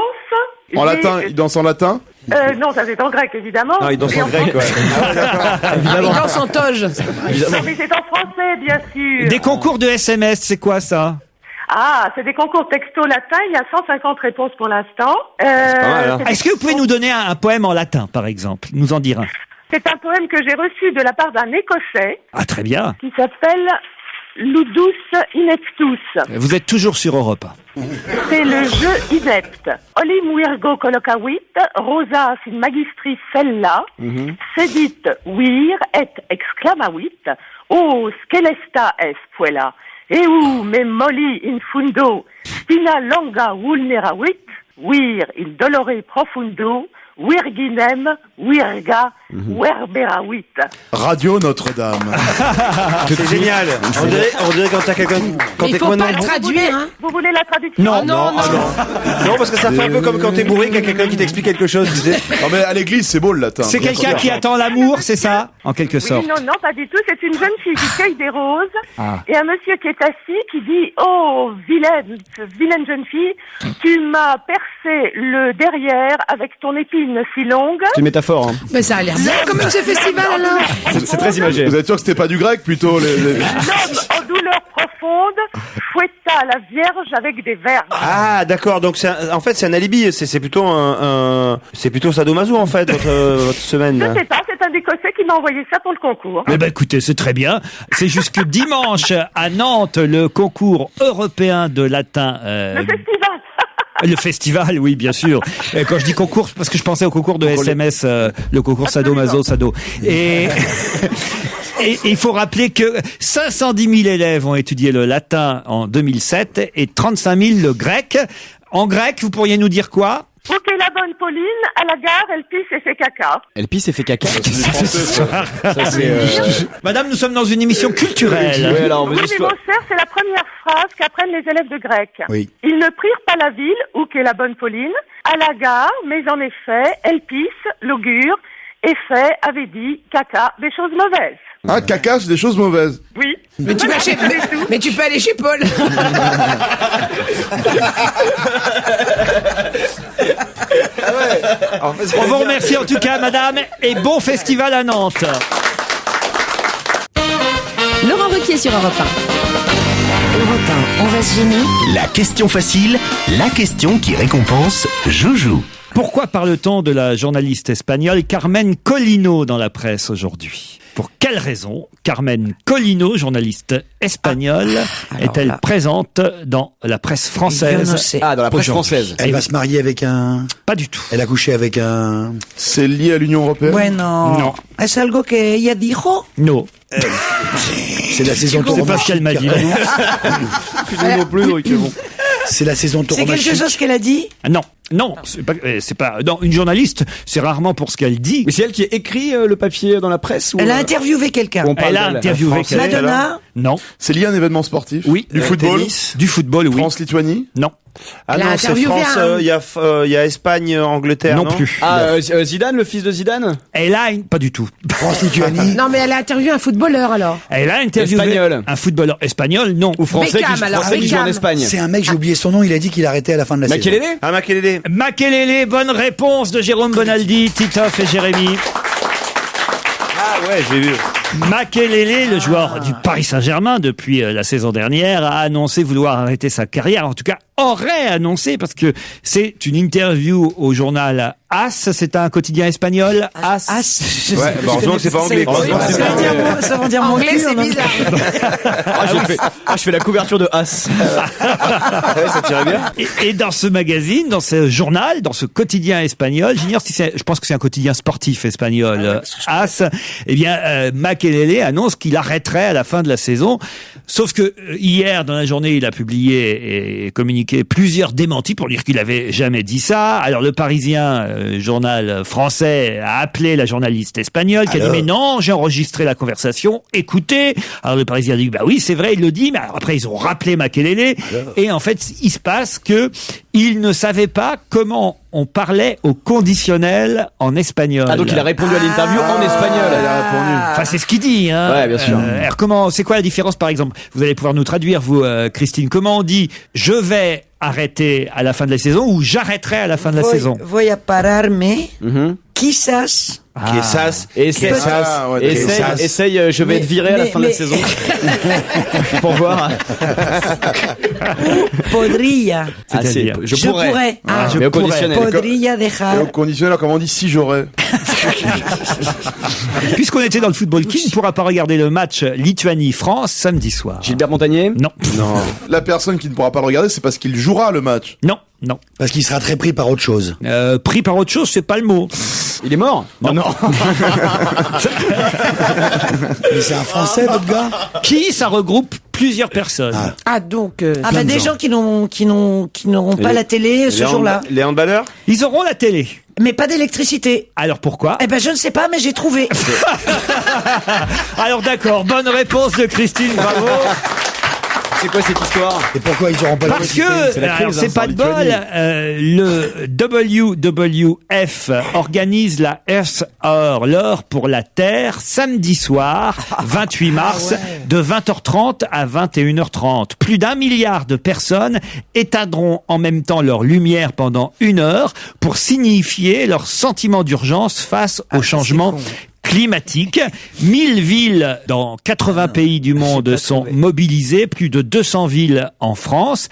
En J'ai- latin, il danse en latin? Non, ça c'est en grec, évidemment. Ah, il danse en grec, ouais. Il danse en toge. Non, mais c'est en français, bien sûr. Des concours de SMS, c'est quoi ça? Ah, c'est des concours texto latin. Il y a 150 réponses pour l'instant. mal, hein. c'est des- Est-ce que vous pouvez nous donner un poème en latin, par exemple? Nous en dire un. C'est un poème que j'ai reçu de la part d'un Écossais Ah, très bien. qui s'appelle ludus ineptus. Vous êtes toujours sur Europe 1. C'est le jeu inepte. Olim virgo colocavit, rosa sin magistris cella, sedit vir et exclamavit, o scelesta es puella, eu me molli in fundo, spina longa vulneravit, vir in dolore profundo, virginem, virga, verberavit. Radio Notre-Dame. C'est génial. On dirait quand t'as quelqu'un. Quand Il t'es faut pas complètement le traduire, hein. Vous voulez la traduction? Non, Non, parce que ça fait un peu comme quand t'es bourré, qu'il y a quelqu'un qui t'explique quelque chose, tu sais. Non mais à l'église c'est beau le latin. C'est Bien quelqu'un sûr. qui attend l'amour, c'est ça, en quelque sorte. Oui, non, pas du tout. C'est une jeune fille qui cueille des roses Ah. et un monsieur qui est assis qui dit « Oh, vilaine jeune fille, tu m'as percé le derrière avec ton épine si longue. » C'est une métaphore. Hein. Mais ça a l'air bien quand même ce festival alors. C'est très imagé. Vous êtes sûr que c'était pas du grec plutôt L'homme en douleur profonde fouetta la Vierge avec des verges. Ah, d'accord. Donc en fait c'est un alibi. C'est plutôt c'est plutôt sadomaso en fait votre semaine. Je sais pas, c'est un Écossais qui m'a envoyé ça pour le concours. Eh ben écoutez, c'est très bien. C'est jusque dimanche à Nantes le concours européen de latin. Le festival. Le festival, oui, bien sûr. Et quand je dis concours, c'est parce que je pensais au concours de SMS, le concours Sado. Et il faut rappeler que 510 000 élèves ont étudié le latin en 2007 et 35 000 le grec. En grec, vous pourriez nous dire quoi? Où qu'est la bonne Pauline, à la gare, elle pisse et fait caca. Elle pisse et fait caca. Ça, Madame, nous sommes dans une émission culturelle. Oui, alors, Oui, mais mon cher, c'est la première phrase qu'apprennent les élèves de grec. Oui. Ils ne prirent pas la ville, où qu'est la bonne Pauline, à la gare, mais en effet, elle pisse, l'augure, effet, avait dit, caca, des choses mauvaises. Ah, caca, c'est des choses mauvaises. Oui. Mais tu peux aller chez Paul. On vous remercie en tout cas, madame, et bon festival à Nantes. Laurent Ruquier sur Europe 1. Europe 1, on va se gêner. La question facile, la question qui récompense Joujou. Pourquoi parle-t-on de la journaliste espagnole Carmen Colino dans la presse aujourd'hui? Pour quelle raison Carmen Colino, journaliste espagnole, est-elle présente dans la presse française? Ah, dans la presse française. Elle va se marier avec un... Pas du tout. Elle a couché avec un... C'est lié à l'Union Européenne? Bueno, Non. ¿es algo que ella dijo? Non. C'est la saison C'est pas ce qu'elle m'a dit. Non plus, donc bon. C'est la saison C'est quelque tauromachique. chose qu'elle a dit? Non, c'est pas, non, une journaliste, c'est rarement pour ce qu'elle dit. Mais c'est elle qui a écrit le papier dans la presse ou Elle a interviewé quelqu'un. on parle Elle a d'elle, interviewé quelqu'un. Madonna? Non. C'est lié à un événement sportif? Oui. Du football? Tennis. Du football, oui. France-Lituanie? Non. Ah Elle a non, c'est interviewé France. un- Il y a Espagne, Angleterre. Non plus. Ah, Zidane, le fils de Zidane? Elle a pas du tout. France-Lituanie. Non mais elle a interviewé un footballeur alors. Elle a interviewé Espagnol. un footballeur espagnol, non. Ou français Beckham, qui, alors, français qui joue en Beckham. Espagne? C'est un mec, j'ai oublié son nom, il a dit qu'il arrêtait à la fin de la saison. Makelele? Ah, Makelele. Makelele, bonne réponse de Jérôme Bonaldi, Titoff et Jérémy. Ah ouais, j'ai vu. Makelele, le joueur du Paris Saint-Germain depuis la saison dernière, a annoncé vouloir arrêter sa carrière. En tout cas, aurait annoncé, parce que c'est une interview au journal AS, c'est un quotidien espagnol, AS. Ouais, bah, heureusement que c'est pas anglais, quoi. Ça veut dire mon Anglais cul, c'est en bizarre. Je fais la couverture de As. Ouais, ça tirait bien. Et dans ce magazine, dans ce journal, dans ce quotidien espagnol, j'ignore si je pense que c'est un quotidien sportif espagnol, AS, eh bien, Makelele annonce qu'il arrêterait à la fin de la saison. Sauf que hier, dans la journée, il a publié et communiqué plusieurs démentis pour dire qu'il avait jamais dit ça. Alors, le Parisien, journal français, a appelé la journaliste espagnole qui a dit mais non, j'ai enregistré la conversation, écoutez. Alors, le Parisien a dit bah oui, c'est vrai, il le dit, mais alors, après, ils ont rappelé Makelele. Et en fait, il se passe que il ne savait pas comment on parlait au conditionnel en espagnol. Ah, donc il a répondu à l'interview en espagnol. Il a répondu. Enfin, c'est ce qu'il dit, hein. Ouais, bien sûr. Alors, comment, c'est quoi la différence, par exemple? Vous allez pouvoir nous traduire, vous, Christine. Comment on dit, je vais arrêter à la fin de la saison ou j'arrêterai à la fin de la saison? Voy a pararme, quizás. Quizás. Essaye, Ah, ouais, essaye, je vais être viré à la fin de la saison. Pour voir. Podría. C'est-à-dire, je Je pourrais. Ah, je mais au pourrais. conditionnel. Podría Et au dejar. conditionnel, comment on dit si j'aurais? puisqu'on était dans le football, qui ne pourra pas regarder le match Lituanie-France samedi soir? Gilbert Montagnier? Non. La personne qui ne pourra pas le regarder, c'est parce qu'il jouera le match. Non. Parce qu'il sera très pris par autre chose. Pris par autre chose, c'est pas le mot. Il est mort? Non. Mais c'est un Français, votre gars? Qui, ça regroupe plusieurs personnes. Donc... des gens qui n'auront pas la télé ce jour-là. Les handballeurs? Ils auront la télé. Mais pas d'électricité. Alors pourquoi? Eh ben, je ne sais pas, mais j'ai trouvé. Alors d'accord, bonne réponse de Christine, bravo. C'est quoi cette histoire? Et pourquoi ils auront pas Parce que, alors, c'est pas de bol, le WWF organise la Earth Hour, l'heure pour la Terre, samedi soir, 28 mars, de 20h30 à 21h30. Plus d'1 milliard de personnes éteindront en même temps leur lumière pendant 1 heure pour signifier leur sentiment d'urgence face au changement climatique. 1000 villes dans 80 pays du monde sont mobilisées, plus de 200 villes en France.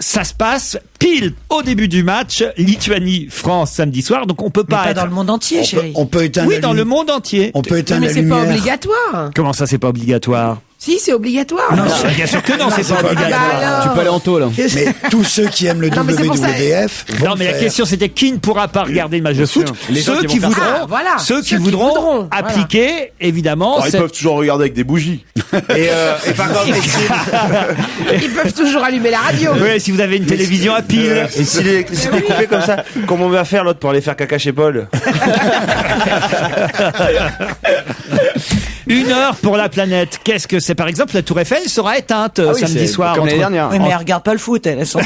Ça se passe pile au début du match Lituanie-France samedi soir, donc on peut pas dans le monde entier, chérie. On peut éteindre Oui, dans le monde entier. On peut éteindre Mais la c'est lumière. pas obligatoire. Comment ça, c'est pas obligatoire? Si, c'est obligatoire. Non, bien sûr que non, c'est pas obligatoire. Tu peux aller en taule. Mais tous ceux qui aiment le Non, mais c'est pour ça. WWF. Non, mais la question c'était qui ne pourra pas regarder le match de foot? Les gens Ceux qui qui vont faire voudront, voilà. ceux qui Ceux qui voudront voudront, appliquer, évidemment. Alors, ils peuvent toujours regarder avec des bougies. Et par contre, Ils peuvent toujours allumer la radio. Oui, si vous avez une télévision à pile. et si l'électricité est coupée comme ça, comment on va faire l'autre pour aller faire caca chez Paul? 1 heure pour la planète. Qu'est-ce que c'est? Par exemple, la Tour Eiffel sera éteinte samedi soir. Comme l'année dernière. Oui, mais elle regarde pas le foot, elles sont...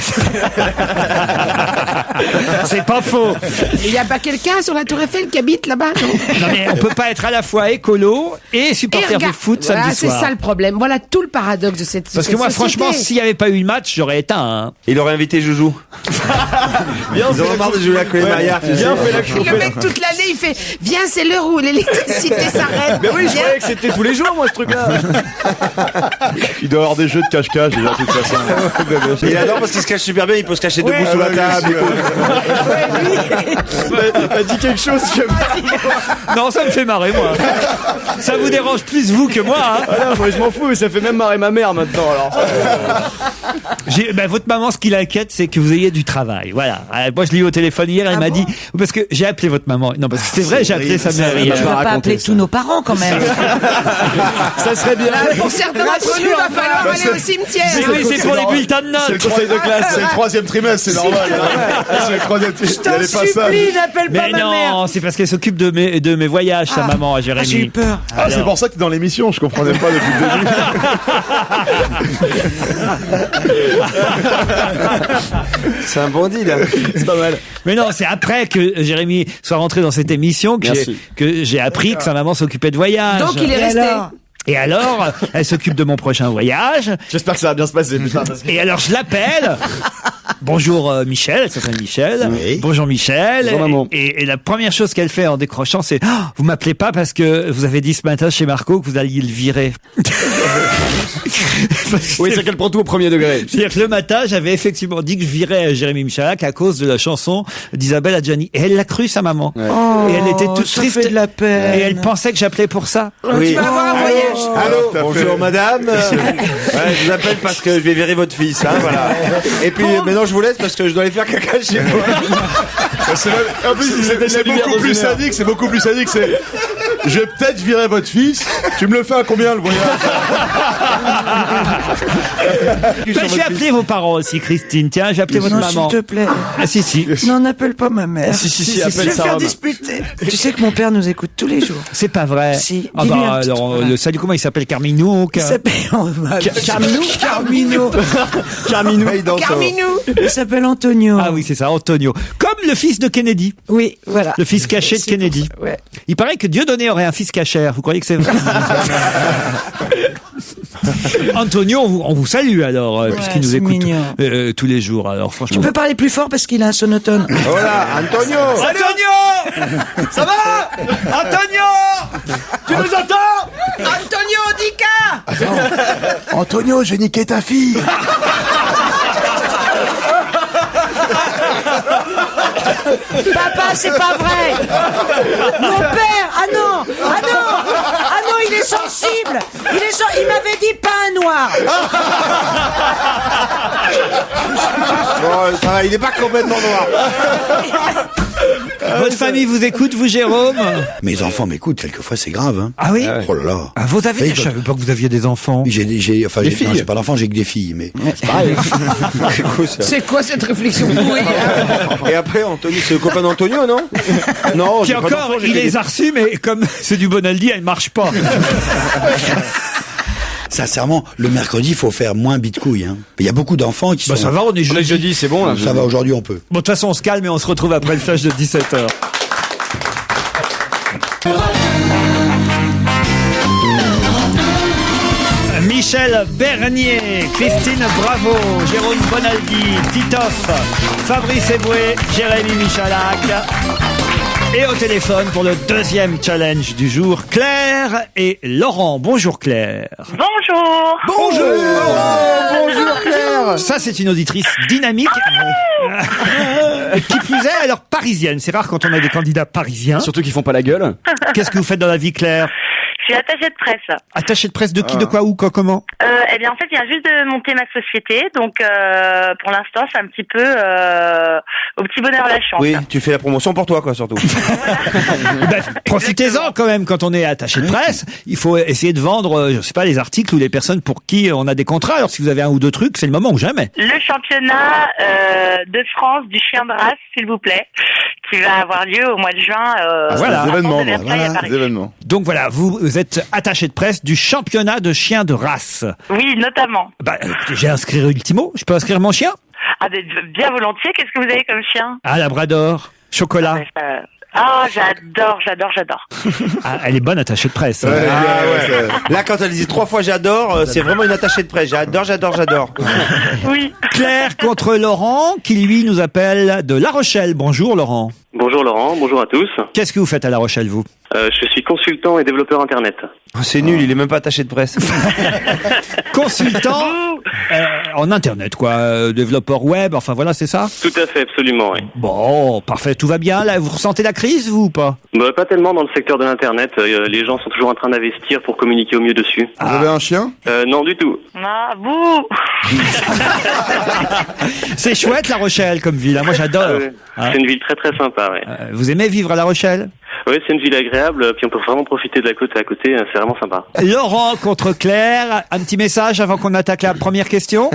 C'est pas faux. Il y a pas quelqu'un sur la Tour Eiffel qui habite là-bas, non? Non, mais on peut pas être à la fois écolo et supporter de foot Voilà, samedi c'est soir. ça le problème. Voilà tout le paradoxe de cette Parce que moi, franchement, s'il n'y avait pas eu le match, j'aurais éteint. Hein. Il aurait invité Joujou. Ils ont marre de jouer à Colin Maillard. Bien fait la le mec toute l'année il fait viens, c'est l'heure où l'électricité s'arrête. Mais oui, je croyais que c'était tous les jours, moi, ce truc-là. Il doit avoir des jeux de cache-cache déjà, de toute façon. Il adore parce qu'il se cache super bien, il peut se cacher debout sous la table. T'as dit quelque chose, Non, ça me fait marrer, moi. Ça vous dérange plus vous que moi. Hein. Ah non, moi je m'en fous, mais ça fait même marrer ma mère maintenant, alors. Votre maman, ce qui l'inquiète, c'est que vous ayez du travail. Voilà. Moi, je l'ai eu au téléphone hier, elle m'a dit, parce que j'ai appelé votre maman. Non, parce que c'est vrai, j'ai appelé sa mère hier. Tu vas pas appeler tous nos parents, quand même. Ça serait bien. Pour certains d'entre nous, il va falloir aller au cimetière. Oui, c'est pour les bulletins de C'est le notes. conseil de classe, c'est le 3e trimestre, c'est normal. C'est le 3e trimestre. Il y a les passages. n'appelle Mais non, c'est parce qu'elle s'occupe de mes voyages, sa maman, à Jérémy. J'ai eu peur. Ah, c'est pour ça que t'es dans l'émission, je comprenais pas depuis le début. C'est un bon deal. C'est pas mal. Mais non, c'est après que Jérémy soit rentré dans cette émission que j'ai appris que sa maman s'occupait de voyage. Donc il est resté. Et alors, elle s'occupe de mon prochain voyage. J'espère que ça va bien se passer, putain. Parce que... Et alors, je l'appelle. Bonjour Michel, elle s'appelle Michel. Oui. Bonjour Michel. Bonjour, maman. Et la première chose qu'elle fait en décrochant, c'est vous m'appelez pas parce que vous avez dit ce matin chez Marco que vous alliez le virer. Oui, c'est qu'elle prend tout au premier degré. C'est-à-dire que le matin, j'avais effectivement dit que je virais Jérémy Michalak à cause de la chanson d'Isabelle Adjani. Et elle l'a cru, sa maman. Ouais. Et elle était toute ça triste. fait de la peine. Et elle pensait que j'appelais pour ça. Oui. Tu vas avoir un voyage. Allô, bonjour madame. Je vous appelle parce que je vais virer votre fils, hein, voilà. Et puis maintenant je vous laisse parce que je dois aller faire caca chez moi. En plus, c'est beaucoup plus sadique, c'est beaucoup plus sadique, c'est... Je vais peut-être virer votre fils, tu me le fais à combien le voyage? Ben, je vais appeler vos parents aussi, Christine. Tiens, je vais appeler votre Non, maman. s'il te plaît. Ah si, si. Non, n'appelle pas ma mère. Si, Je appelle vais sa faire robe. disputer. Tu sais que mon père nous écoute tous les jours. C'est pas vrai. Si. Ah Dis-lui bah un petit alors, truc, le salut, comment il s'appelle? Carmino? Il s'appelle... Carmino. Carminou. Carminou. Il s'appelle Antonio. Ah oui, c'est ça, Antonio. Comme le fils de Kennedy. Oui, voilà. Le fils caché de C'est Kennedy. pour ça, ouais. Il paraît que Dieudonné aurait un fils cachère. Vous croyez que c'est vrai? Antonio, on vous salue alors, puisqu'il nous c'est écoute mignon. tous les jours. Alors franchement. Tu peux parler plus fort parce qu'il a un sonotone. Voilà, Antonio. Antonio! Ça va? Antonio! Tu nous entends? Antonio Dica. Antonio, j'ai niqué ta fille. Papa, c'est pas vrai. Mon père. Ah non. Ah non. horrible. Il m'avait dit pas un noir. Bon, ça va, il est pas complètement noir. Votre famille vous écoute, vous, Jérôme? Mes enfants m'écoutent, quelquefois c'est grave. Hein. Ah oui? Oh là là. Ah, vous avez... Je savais pas que vous aviez des enfants. J'ai pas d'enfants, j'ai que des filles, mais... C'est pareil. C'est cool, ça. C'est quoi cette réflexion pourrie? Et après, Anthony, c'est le copain d'Antonio, non? Non, Qui j'ai pas encore, d'enfant, j'ai il que les des- a reçus, mais comme c'est du Bonaldi, elle marche pas. Sincèrement, le mercredi, il faut faire moins bitcouille. Hein. Il y a beaucoup d'enfants qui Bah sont... ça va, on est On est jeudi, c'est bon là. Ça va, aujourd'hui on peut. Bon, de toute façon, on se calme et on se retrouve après le flash de 17h. Michel Bernier, Christine Bravo, Jérôme Bonaldi, Titoff, Fabrice Eboué, Jérémy Michalak. Et au téléphone pour le deuxième challenge du jour, Claire et Laurent. Bonjour Claire. Bonjour. Bonjour Claire. Ça, c'est une auditrice dynamique. Qui plus est, alors parisienne. C'est rare quand on a des candidats parisiens. Surtout qu'ils font pas la gueule. Qu'est-ce que vous faites dans la vie, Claire? Je suis attachée de presse. Attachée de presse de qui, de quoi, où, quoi, comment? Eh bien, en fait, je viens juste de monter ma société, donc pour l'instant, c'est un petit peu au petit bonheur la chance. Oui, tu fais la promotion pour toi, quoi, surtout. Ben, profitez-en quand même quand on est attaché de presse. Il faut essayer de vendre, je sais pas, les articles ou les personnes pour qui on a des contrats. Alors si vous avez un ou deux trucs, c'est le moment ou jamais. Le championnat de France du chien de race, s'il vous plaît, qui va avoir lieu au mois de juin. Voilà. Des événements, à Versailles, à Paris. des événements. Donc voilà, vous êtes attaché de presse du championnat de chiens de race. Oui, notamment. Bah, j'ai inscrit Ultimo. Je peux inscrire mon chien? Ah, mais bien volontiers. Qu'est-ce que vous avez comme chien? Ah, Labrador. Chocolat. Ah, j'adore. Ah, elle est bonne attachée de presse. Ouais, Ah, ouais. Là, quand elle dit 3 fois j'adore, c'est vraiment une attachée de presse. J'adore. Oui. Claire contre Laurent, qui lui nous appelle de La Rochelle. Bonjour Laurent. Bonjour Laurent, bonjour à tous. Qu'est-ce que vous faites à La Rochelle, vous? Je suis consultant et développeur internet. Oh, c'est nul, il est même pas attaché de presse. Consultant en internet, quoi. Développeur web, enfin voilà, c'est ça? Tout à fait, absolument, oui. Bon, parfait, tout va bien. Là, vous ressentez la crise, vous, ou pas? Bah, pas tellement dans le secteur de l'internet. Les gens sont toujours en train d'investir pour communiquer au mieux dessus. Vous avez un chien? Non, du tout. Ah, bouh. C'est chouette, La Rochelle, comme ville. Hein. Moi, j'adore. C'est une ville très très sympa, oui. Vous aimez vivre à La Rochelle? Oui, c'est une ville agréable, puis on peut vraiment profiter de la côte à côté, c'est vraiment sympa. Laurent contre Claire, un petit message avant qu'on attaque la première question?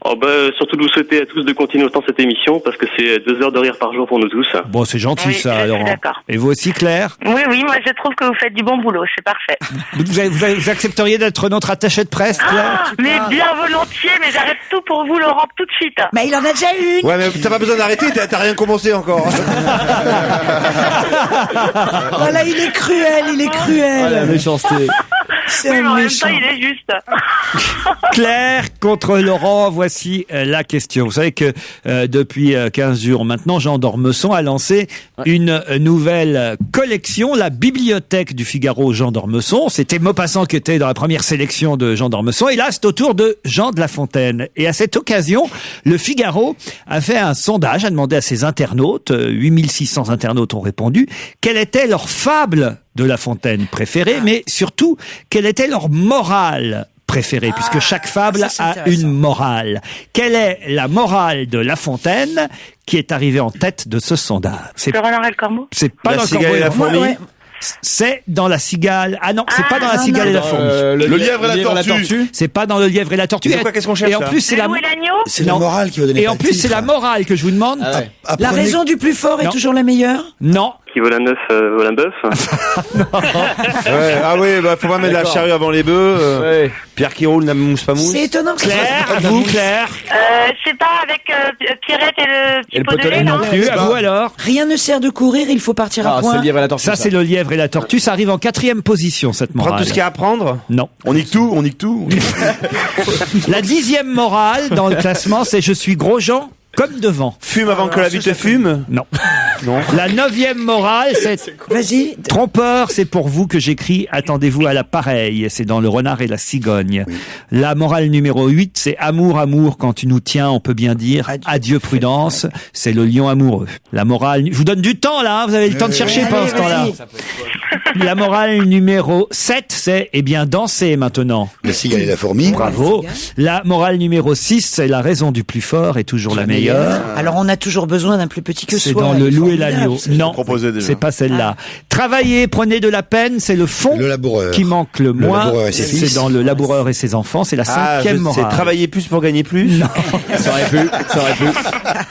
Oh bah, surtout de vous souhaiter à tous de continuer autant cette émission, parce que c'est 2 heures de rire par jour pour nous tous. Bon, c'est gentil Oui, ça, je suis Laurent. d'accord. Et vous aussi, Claire? Oui, moi je trouve que vous faites du bon boulot, c'est parfait. Vous accepteriez d'être notre attaché de presse, Claire? Ah, mais bien volontiers, mais j'arrête tout pour vous, Laurent, tout de suite. Mais il en a déjà une. Ouais, mais t'as pas besoin d'arrêter, t'as rien commencé encore. Voilà, il est cruel. Ah, la méchanceté. C'est Oui, mais un en même méchant. temps, il est juste. Claire contre Laurent, voici la question. Vous savez que depuis 15 jours maintenant, Jean d'Ormesson a lancé une nouvelle collection, la bibliothèque du Figaro Jean d'Ormesson. C'était Maupassant qui était dans la première sélection de Jean d'Ormesson. Et là, c'est au tour de Jean de La Fontaine. Et à cette occasion, le Figaro a fait un sondage, a demandé à ses internautes, 8600 internautes ont répondu, quelle était leur fable de La Fontaine préférée, mais surtout, quelle était leur morale préférée, puisque chaque fable ça, c'est a intéressant. une morale. Quelle est la morale de La Fontaine qui est arrivée en tête de ce sondage? C'est Le renard et le corbeau. pas La dans le cigale Corbeau et la Errant. fourmi. C'est dans la cigale. Ah non, c'est pas dans la cigale et la fourmi. Le lièvre et la tortue. C'est pas dans le lièvre et la tortue. Mais de quoi, qu'est-ce qu'on cherche, Et en là plus, c'est Le la loup et l'agneau. C'est la Non. morale qui va donner et pas en le plus, titre. c'est la morale que je vous demande. Ah ouais. La Apprenez- raison du plus fort est Non. toujours la meilleure. Non. Qui vole un œuf, vole un bœuf. Ouais, ah oui, bah faut pas mettre la D'accord. charrue avant les bœufs. Ouais. Pierre qui roule, n'a mousse pas mousse. C'est étonnant. parce que Claire, ça- à vous, Claire. C'est pas avec Pierrette et le petit Et le pot de potelet, lait, non non Plus, à vous alors. Rien ne sert de courir, il faut partir à Ah, c'est point. le lièvre et la tortue. Ça, c'est le lièvre et la tortue. Ça arrive en 4e position, cette Prends morale. tout ce qu'il y a à prendre. Non. On nique tout, on nique tout. La 10e morale dans le classement, c'est je suis gros Jean comme devant. Fume avant que la vie te fume. Non. La 9e morale, c'est Vas-y. trompeur, c'est pour vous que j'écris attendez-vous à la pareille. C'est dans Le Renard et la Cigogne. La morale numéro 8, c'est amour, amour, quand tu nous tiens, on peut bien dire adieu prudence. C'est Le Lion amoureux. La morale, je vous donne du temps là, hein, vous avez le temps de chercher Allez, pendant ce temps-là. vas-y. La morale numéro 7, c'est, danser maintenant. La cigale et la fourmi. Bravo. La morale numéro 6, c'est la raison du plus fort est toujours la meilleure. Alors on a toujours besoin d'un plus petit que C'est soi. dans le loup et l'agneau. Non, déjà. c'est pas celle-là. Travaillez, prenez de la peine, c'est le fond qui manque le moins. laboureur et ses fils. C'est dans le laboureur et ses enfants, c'est la cinquième morale. C'est travailler plus pour gagner plus. Non. Ça aurait pu.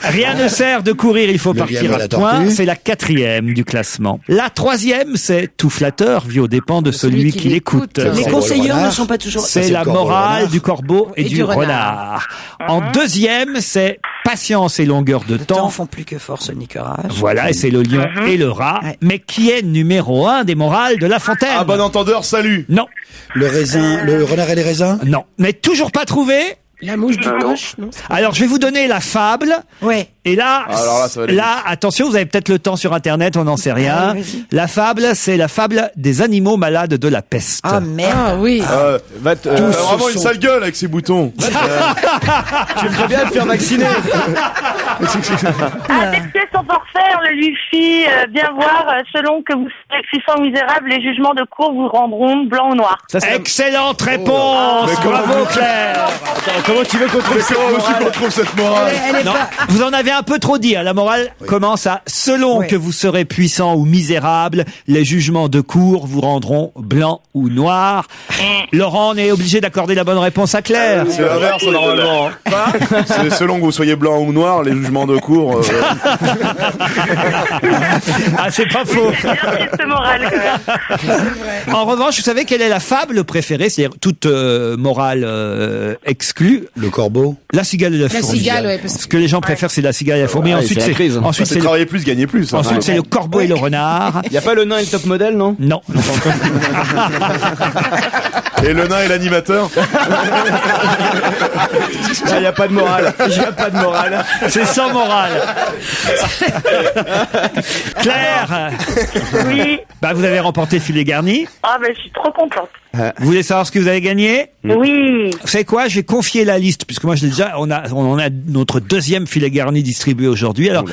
Rien ne sert de courir, il faut partir lièvre à à la point. tortue. C'est la 4e du classement. La 3e, c'est tout flatteur, vit aux dépens de celui qui l'écoute. Les conseillers ne sont pas toujours... C'est la morale du corbeau et du renard. En 2e, c'est patience et longueur de temps. Font plus que force ni courage. Voilà, et c'est le lion et le rat. Ouais. Mais qui est numéro 1 des morales de La Fontaine? Ah, bon entendeur, salut. Non, Le raisin, le renard et les raisins. non. Mais toujours pas trouvé? La mouche du coche, non? Alors, je vais vous donner la fable. Ouais. Et là, Alors là, ça va aller attention, vous avez peut-être le temps sur Internet, on n'en sait rien. vas-y. La fable, c'est la fable des animaux malades de la peste. Ah merde. Ah oui. Vraiment une sale gueule avec ses boutons. Tu ferais bien de faire vacciner. Affecter son forfait, on le lui fit bien voir. Selon que vous serez puissant ou misérable, les jugements de cour vous rendront blanc ou noir. Excellente réponse. Bravo, Claire. Comment tu veux qu'on trouve cette morale? qu'on trouve cette morale? Non, vous en avez un peu trop dit. La morale commence à selon que vous serez puissant ou misérable, les jugements de cour vous rendront blanc ou noir. Laurent, on est obligé d'accorder la bonne réponse à Claire. C'est l'inverse normalement. C'est selon que vous soyez blanc ou noir, les jugements de cour. Ah, c'est pas faux. C'est bien triste morale, quand même. En revanche, vous savez quelle est la fable préférée, c'est-à-dire toute morale exclue? Le corbeau. La cigale et la La fourmi. cigale, ouais. Parce Ce que les gens préfèrent, c'est la cigale et la fourmi. Ouais, Ensuite, c'est la c'est crise. ensuite C'est c'est le, travailler plus, gagner plus. hein. ensuite c'est le corbeau et le renard. Y a pas le nain et le top modèle, non? Non. Et le nain et l'animateur. Il y a pas de morale. Y a pas de morale. C'est sans morale. Claire. Oui. Bah, vous avez remporté le filet garni. Ah, ben, je suis trop contente. Vous voulez savoir ce que vous avez gagné? Oui. Vous savez quoi? Je vais confier la liste, puisque moi je l'ai déjà, on en a notre 2e filet garni distribué aujourd'hui. Alors,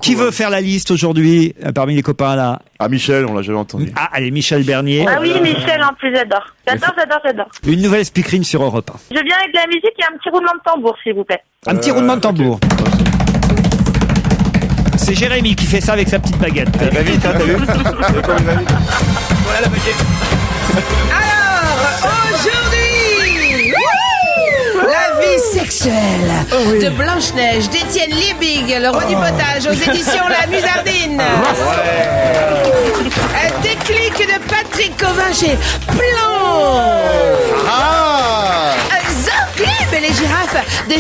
qui veut faire la liste aujourd'hui, parmi les copains là? Ah, Michel, on l'a jamais entendu. Ah, allez, Michel Bernier. Ah oui, Michel, en plus, j'adore. J'adore. Une nouvelle speakerine sur Europe 1. Je viens avec la musique et un petit roulement de tambour, s'il vous plaît. Un petit roulement de tambour. C'est Jérémy qui fait ça avec sa petite baguette. Va vite, hein, t'as vu? Voilà la baguette. Alors, aujourd'hui, la vie sexuelle de Blanche-Neige, d'Étienne Liebig, le roi du potage, aux éditions La Musardine. Un déclic de Patrick Covin chez Plon. Zoclib et les girafes de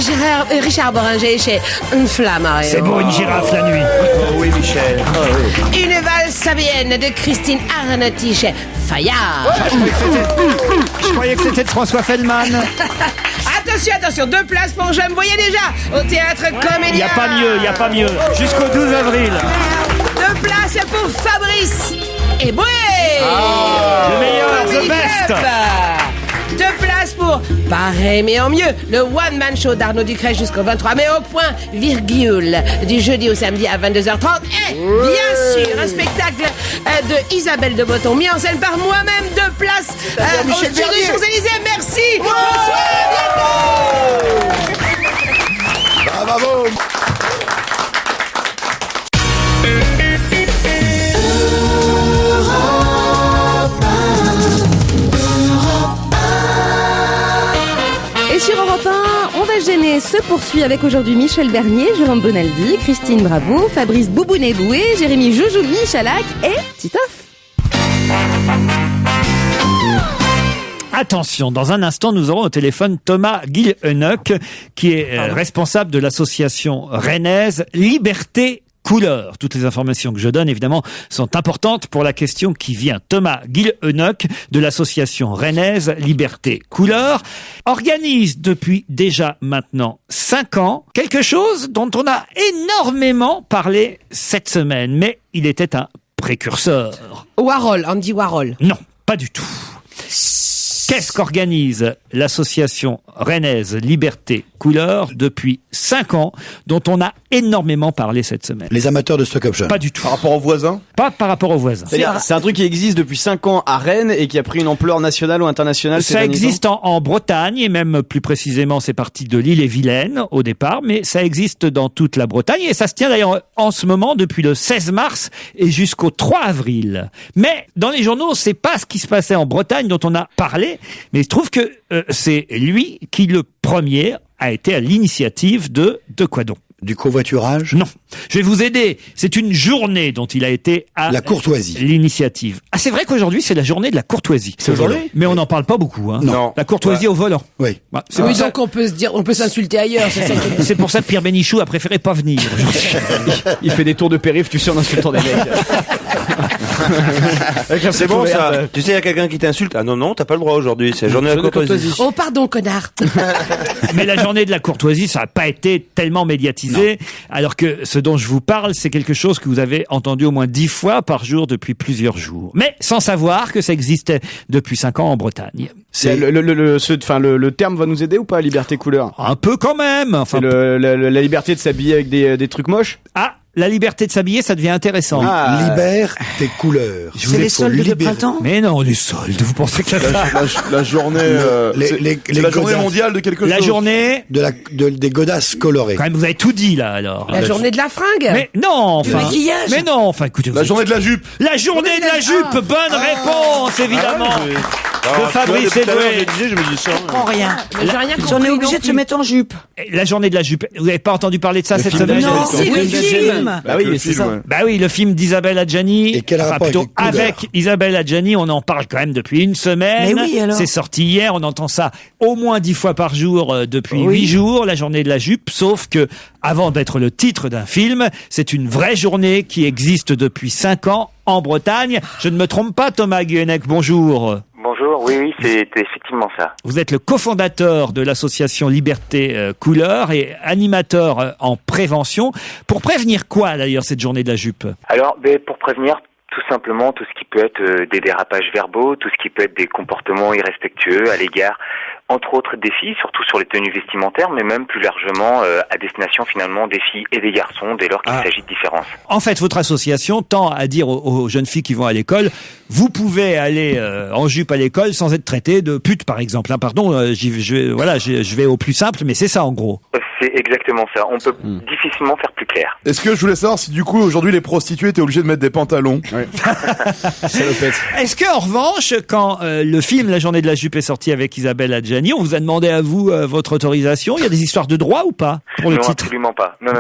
Richard Boringer chez Flammarion. C'est beau une girafe la nuit. Oh oui, Michel. Une valse sabienne de Christine Arnauty chez Fayard. Je croyais que c'était de François Feldman. Attention, 2 places pour Je me voyais déjà au théâtre Comédien. Il y a pas mieux. Jusqu'au 12 avril. 2 places pour Fabrice et Boué. Le meilleur, Comedy the best. Club. 2 places pour Pareil mais en mieux, le one-man show d'Arnaud Ducret jusqu'au 23 mai au point, virgule, du jeudi au samedi à 22h30. Et bien sûr, un spectacle de Isabelle de Botton, mis en scène par moi-même. 2 places au Studio des Champs-Élysées. Merci. Bonsoir, à bientôt. Bravo. Et sur Europe 1, On va se gêner se poursuit avec aujourd'hui Michel Bernier, Jérôme Bonaldi, Christine Bravo, Fabrice Boubounet-Boué, Jérémy Joujou Michalak et Titoff. Attention, dans un instant, nous aurons au téléphone Thomas Guilleheneuc, qui est responsable de l'association rennaise Liberté Couleur. Toutes les informations que je donne, évidemment, sont importantes pour la question qui vient. Thomas Guilleheneuc, de l'association rennaise Liberté Couleur, organise depuis déjà maintenant 5 ans quelque chose dont on a énormément parlé cette semaine, mais il était un précurseur. Warhol, Andy Warhol. Non, pas du tout. Qu'est-ce qu'organise l'association rennaise Liberté Couleur depuis 5 ans, dont on a énormément parlé cette semaine? Les amateurs de stock option. Pas du tout. Par rapport aux voisins? Pas par rapport aux voisins. C'est-à-dire, c'est un truc qui existe depuis 5 ans à Rennes et qui a pris une ampleur nationale ou internationale ces Ça derniers existe temps. en Bretagne, et même plus précisément, c'est parti de l'Île-et-Vilaine au départ, mais ça existe dans toute la Bretagne, et ça se tient d'ailleurs en ce moment depuis le 16 mars et jusqu'au 3 avril. Mais dans les journaux, c'est pas ce qui se passait en Bretagne dont on a parlé, mais il se trouve que c'est lui qui, le premier, a été à l'initiative de quoi donc? Du covoiturage? Non. Je vais vous aider. C'est une journée dont il a été à la courtoisie. L'initiative. Ah, c'est vrai qu'aujourd'hui, c'est la journée de la courtoisie. C'est aujourd'hui? Mais on n'en parle pas beaucoup, hein. Non. La courtoisie au volant. Oui. Bah, c'est Oui, pour ça- donc on peut se dire, on peut s'insulter ailleurs, c'est ça. c'est pour ça que Pierre Bénichou a préféré pas venir. Il fait des tours de périph', tu sais, en insultant des mecs. C'est bon ça. Tu sais, il y a quelqu'un qui t'insulte. Ah non, t'as pas le droit aujourd'hui. C'est la journée de la courtoisie. Oh, pardon, connard. Mais la journée de la courtoisie, ça n'a pas été tellement médiatisé. Alors que ce dont je vous parle, c'est quelque chose que vous avez entendu au moins 10 fois par jour depuis plusieurs jours. Mais sans savoir que ça existait depuis 5 ans en Bretagne. C'est le terme va nous aider ou pas, liberté couleur? Un peu quand même. Enfin, C'est la liberté de s'habiller avec des trucs moches? Ah, la liberté de s'habiller, ça devient intéressant. Libère tes couleurs. C'est les soldes de printemps? Mais non, les soldes, vous pensez que ça... La journée, c'est la journée mondiale de quelque chose. La journée... des godasses colorées. Quand même, vous avez tout dit, là, alors. La journée de la fringue. Mais non, enfin... Le maquillage. Mais non, enfin, écoutez... La journée de la jupe. La journée de la jupe, bonne réponse, évidemment. De Fabrice Eboué. Je me dis ça. comprends rien. Mais j'ai rien compris On est non obligé de plus. se mettre en jupe. La journée de la jupe. Vous n'avez pas entendu parler de ça cette film semaine? d'Adjani. Non, c'est le film. Bah oui, c'est ça. Bah oui, le film d'Isabelle Adjani. Et quel rapport plutôt avec les couleurs avec Isabelle Adjani, on en parle quand même depuis une semaine. Mais oui, alors. C'est sorti hier, on entend ça au moins 10 fois par jour depuis 8 jours, la journée de la jupe, sauf que avant d'être le titre d'un film, c'est une vraie journée qui existe depuis 5 ans en Bretagne. Je ne me trompe pas, Thomas Guénec, bonjour. Bonjour, oui, c'est effectivement ça. Vous êtes le cofondateur de l'association Liberté Couleur et animateur en prévention. Pour prévenir quoi d'ailleurs cette journée de la jupe? Alors, pour prévenir tout simplement tout ce qui peut être des dérapages verbaux, tout ce qui peut être des comportements irrespectueux à l'égard, entre autres des filles, surtout sur les tenues vestimentaires, mais même plus largement à destination finalement des filles et des garçons dès lors qu'il s'agit de différences. En fait, votre association tend à dire aux jeunes filles qui vont à l'école, vous pouvez aller en jupe à l'école sans être traité de pute, par exemple. Hein, pardon, je vais au plus simple, mais c'est ça en gros. C'est exactement ça. On peut difficilement faire plus clair. Est-ce que je voulais savoir si du coup aujourd'hui les prostituées étaient obligées de mettre des pantalons? Est-ce que en revanche, quand le film La journée de la jupe est sorti avec Isabelle Adjani, on vous a demandé à vous votre autorisation? Il y a des histoires de droit ou pas pour le Non, titre? absolument pas. Non.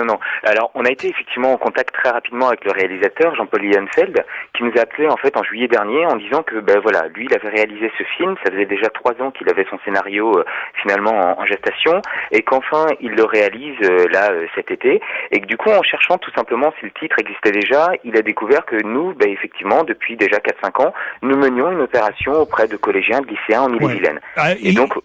Alors, on a été effectivement en contact très rapidement avec le réalisateur, Jean-Paul Lienfeld, qui nous a appelé en fait en juillet dernier en disant que lui, il avait réalisé ce film. Ça faisait déjà 3 ans qu'il avait son scénario finalement en gestation, et qu'enfin il le réalise cet été, et que du coup, en cherchant tout simplement si le titre existait déjà, il a découvert que nous, effectivement, depuis déjà 4-5 ans, nous menions une opération auprès de collégiens, de lycéens en Ille-et-Vilaine.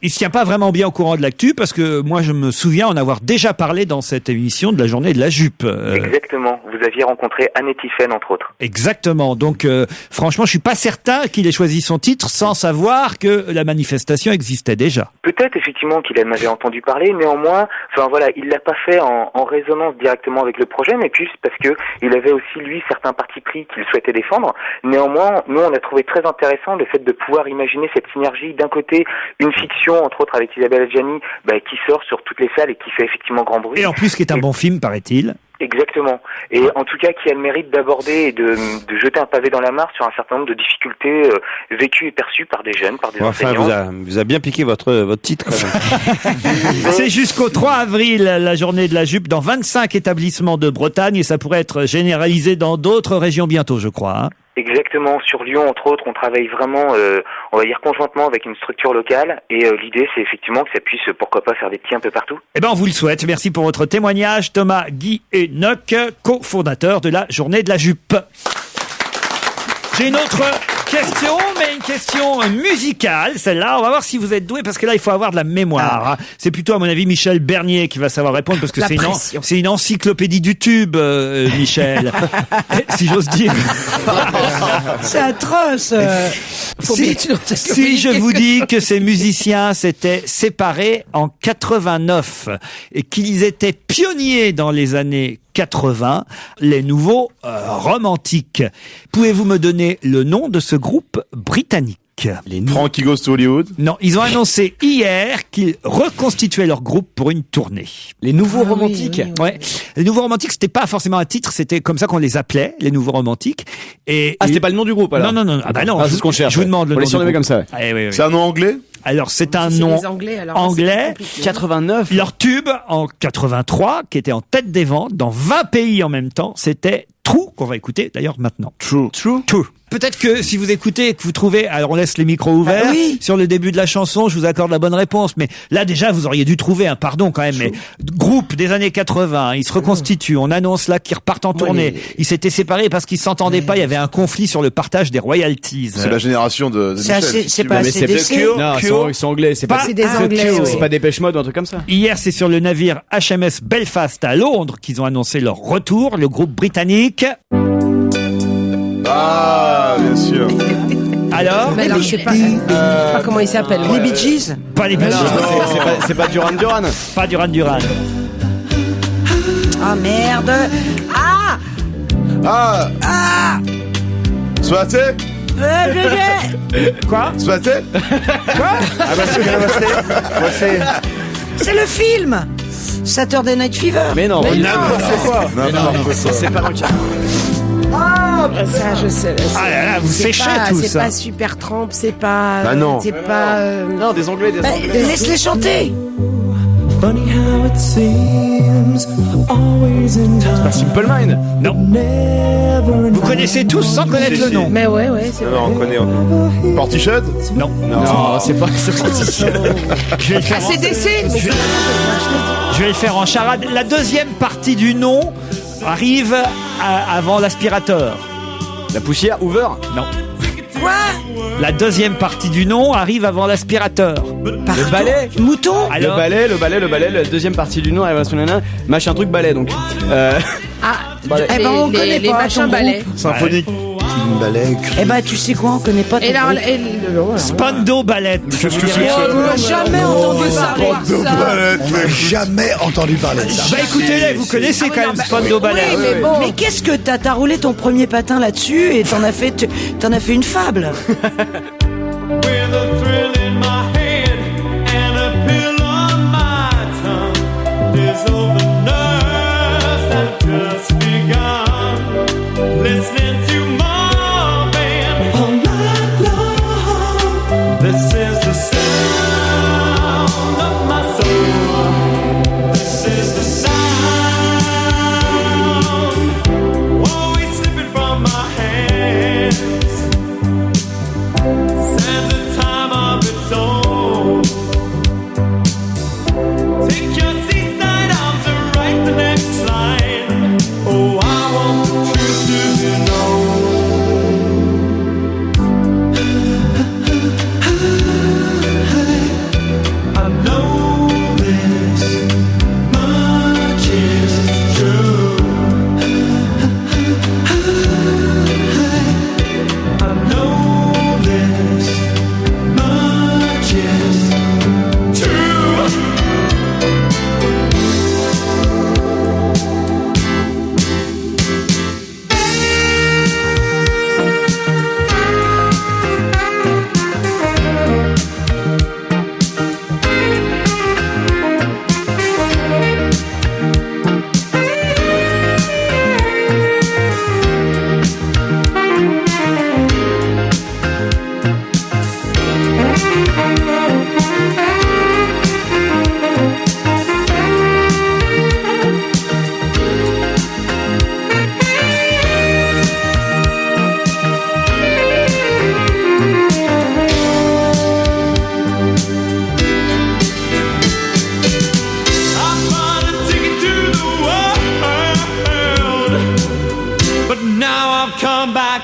Il se tient pas vraiment bien au courant de l'actu, parce que moi je me souviens en avoir déjà parlé dans cette émission de la journée de la jupe. Exactement. Vous aviez rencontré Anne Tiffen, entre autres. Exactement. Donc franchement, je suis pas certain qu'il ait choisi son titre sans savoir que la manifestation existait déjà. Peut-être effectivement qu'il en avait entendu parler, néanmoins, il l'a pas fait en résonance directement avec le projet, mais plus parce que il avait aussi lui certains partis pris qu'il souhaitait défendre. Néanmoins, nous on a trouvé très intéressant le fait de pouvoir imaginer cette synergie, d'un côté une fiction entre autres avec Isabelle Adjani qui sort sur toutes les salles et qui fait effectivement grand bruit. Et en plus, qui est un bon film, paraît-il. Exactement. Et en tout cas, qui a le mérite d'aborder et de jeter un pavé dans la mare sur un certain nombre de difficultés vécues et perçues par des jeunes, par des enseignants. Vous a bien piqué votre titre. Quand même. C'est jusqu'au 3 avril, la journée de la jupe, dans 25 établissements de Bretagne, et ça pourrait être généralisé dans d'autres régions bientôt, je crois. Hein. Exactement. Sur Lyon, entre autres, on travaille vraiment, on va dire conjointement avec une structure locale. Et l'idée, c'est effectivement que ça puisse, pourquoi pas, faire des petits un peu partout. Eh ben, on vous le souhaite. Merci pour votre témoignage, Thomas Guénec, cofondateur de la journée de la jupe. J'ai une autre question, mais une question musicale. Celle-là, on va voir si vous êtes doué, parce que là, il faut avoir de la mémoire. C'est plutôt, à mon avis, Michel Bernier qui va savoir répondre, parce que c'est une encyclopédie du tube, Michel. Si j'ose dire. C'est atroce. Si je vous dis que ces musiciens s'étaient séparés en 89 et qu'ils étaient pionniers dans les années 80, les nouveaux romantiques. Pouvez-vous me donner le nom de ce groupe britannique? Frankie Goes to Hollywood? Non, ils ont annoncé hier qu'ils reconstituaient leur groupe pour une tournée. Les nouveaux romantiques? Oui. Ouais. Les nouveaux romantiques, c'était pas forcément un titre, c'était comme ça qu'on les appelait, les nouveaux romantiques. C'était pas le nom du groupe, alors? Non. Ah bah non. C'est ce qu'on cherche. Je vous demande le nom. On les surnommait comme ça. Oui. C'est un nom anglais? Alors, c'est un nom anglais. 89. Leur tube, en 83, qui était en tête des ventes dans 20 pays en même temps, c'était True, qu'on va écouter d'ailleurs maintenant. True. Peut-être que si vous écoutez et que vous trouvez, alors on laisse les micros ouverts, sur le début de la chanson, je vous accorde la bonne réponse, mais là déjà vous auriez dû trouver, pardon quand même, mais groupe des années 80, ils se reconstituent, on annonce là qu'ils repartent en tournée, ils s'étaient séparés parce qu'ils s'entendaient pas, il y avait un conflit sur le partage des royalties. C'est la génération de Michel. C'est pas CDC. Non, ils sont anglais, c'est pas des Anglais. C'est pas Dépêche Mode ou un truc comme ça. Hier, c'est sur le navire HMS Belfast à Londres qu'ils ont annoncé leur retour, le groupe britannique. Ah, bien sûr. Alors, je sais pas comment il s'appelle. Les Bee Gees? Pas les Bee Gees. C'est pas Duran Duran. Pas Duran. Ah merde. Swatté? Quoi? Swatté? Quoi? C'est le film Saturday Night Fever. Mais non, N'importe quoi. c'est pas le cas. Ça, je sais. Ah là là, vous séchez tout c'est ça. C'est pas Supertramp, c'est pas. Ah non. C'est pas. Non, des Anglais. Laisse-les chanter. C'est pas Simple Mind. Non. Vous connaissez tous sans connaître le nom. Mais ouais, c'est vrai. Non, on connaît. Portichet? Non. Non, c'est pas Portichet. Je vais le faire. Je vais le faire en charade. La deuxième partie du nom arrive avant l'aspirateur. La poussière, Hoover? Non. Quoi? La deuxième partie du nom arrive avant l'aspirateur. Le balai? Mouton? Alors, Le balai, la deuxième partie du nom arrive à son nana. Machin truc balai, donc. On connaît les pas machins ton balais. groupe. Symphonique. Tu sais quoi, on connaît pas ton groupe. Spandau Ballet. Qu'est-ce que c'est que On ça? n'a jamais entendu parler de ça. On n'a jamais entendu parler de ça. Bah écoutez-les, vous connaissez quand même Spandau Ballet. Oui, mais bon. Mais qu'est-ce que t'as roulé ton premier patin là-dessus et t'en as fait une fable.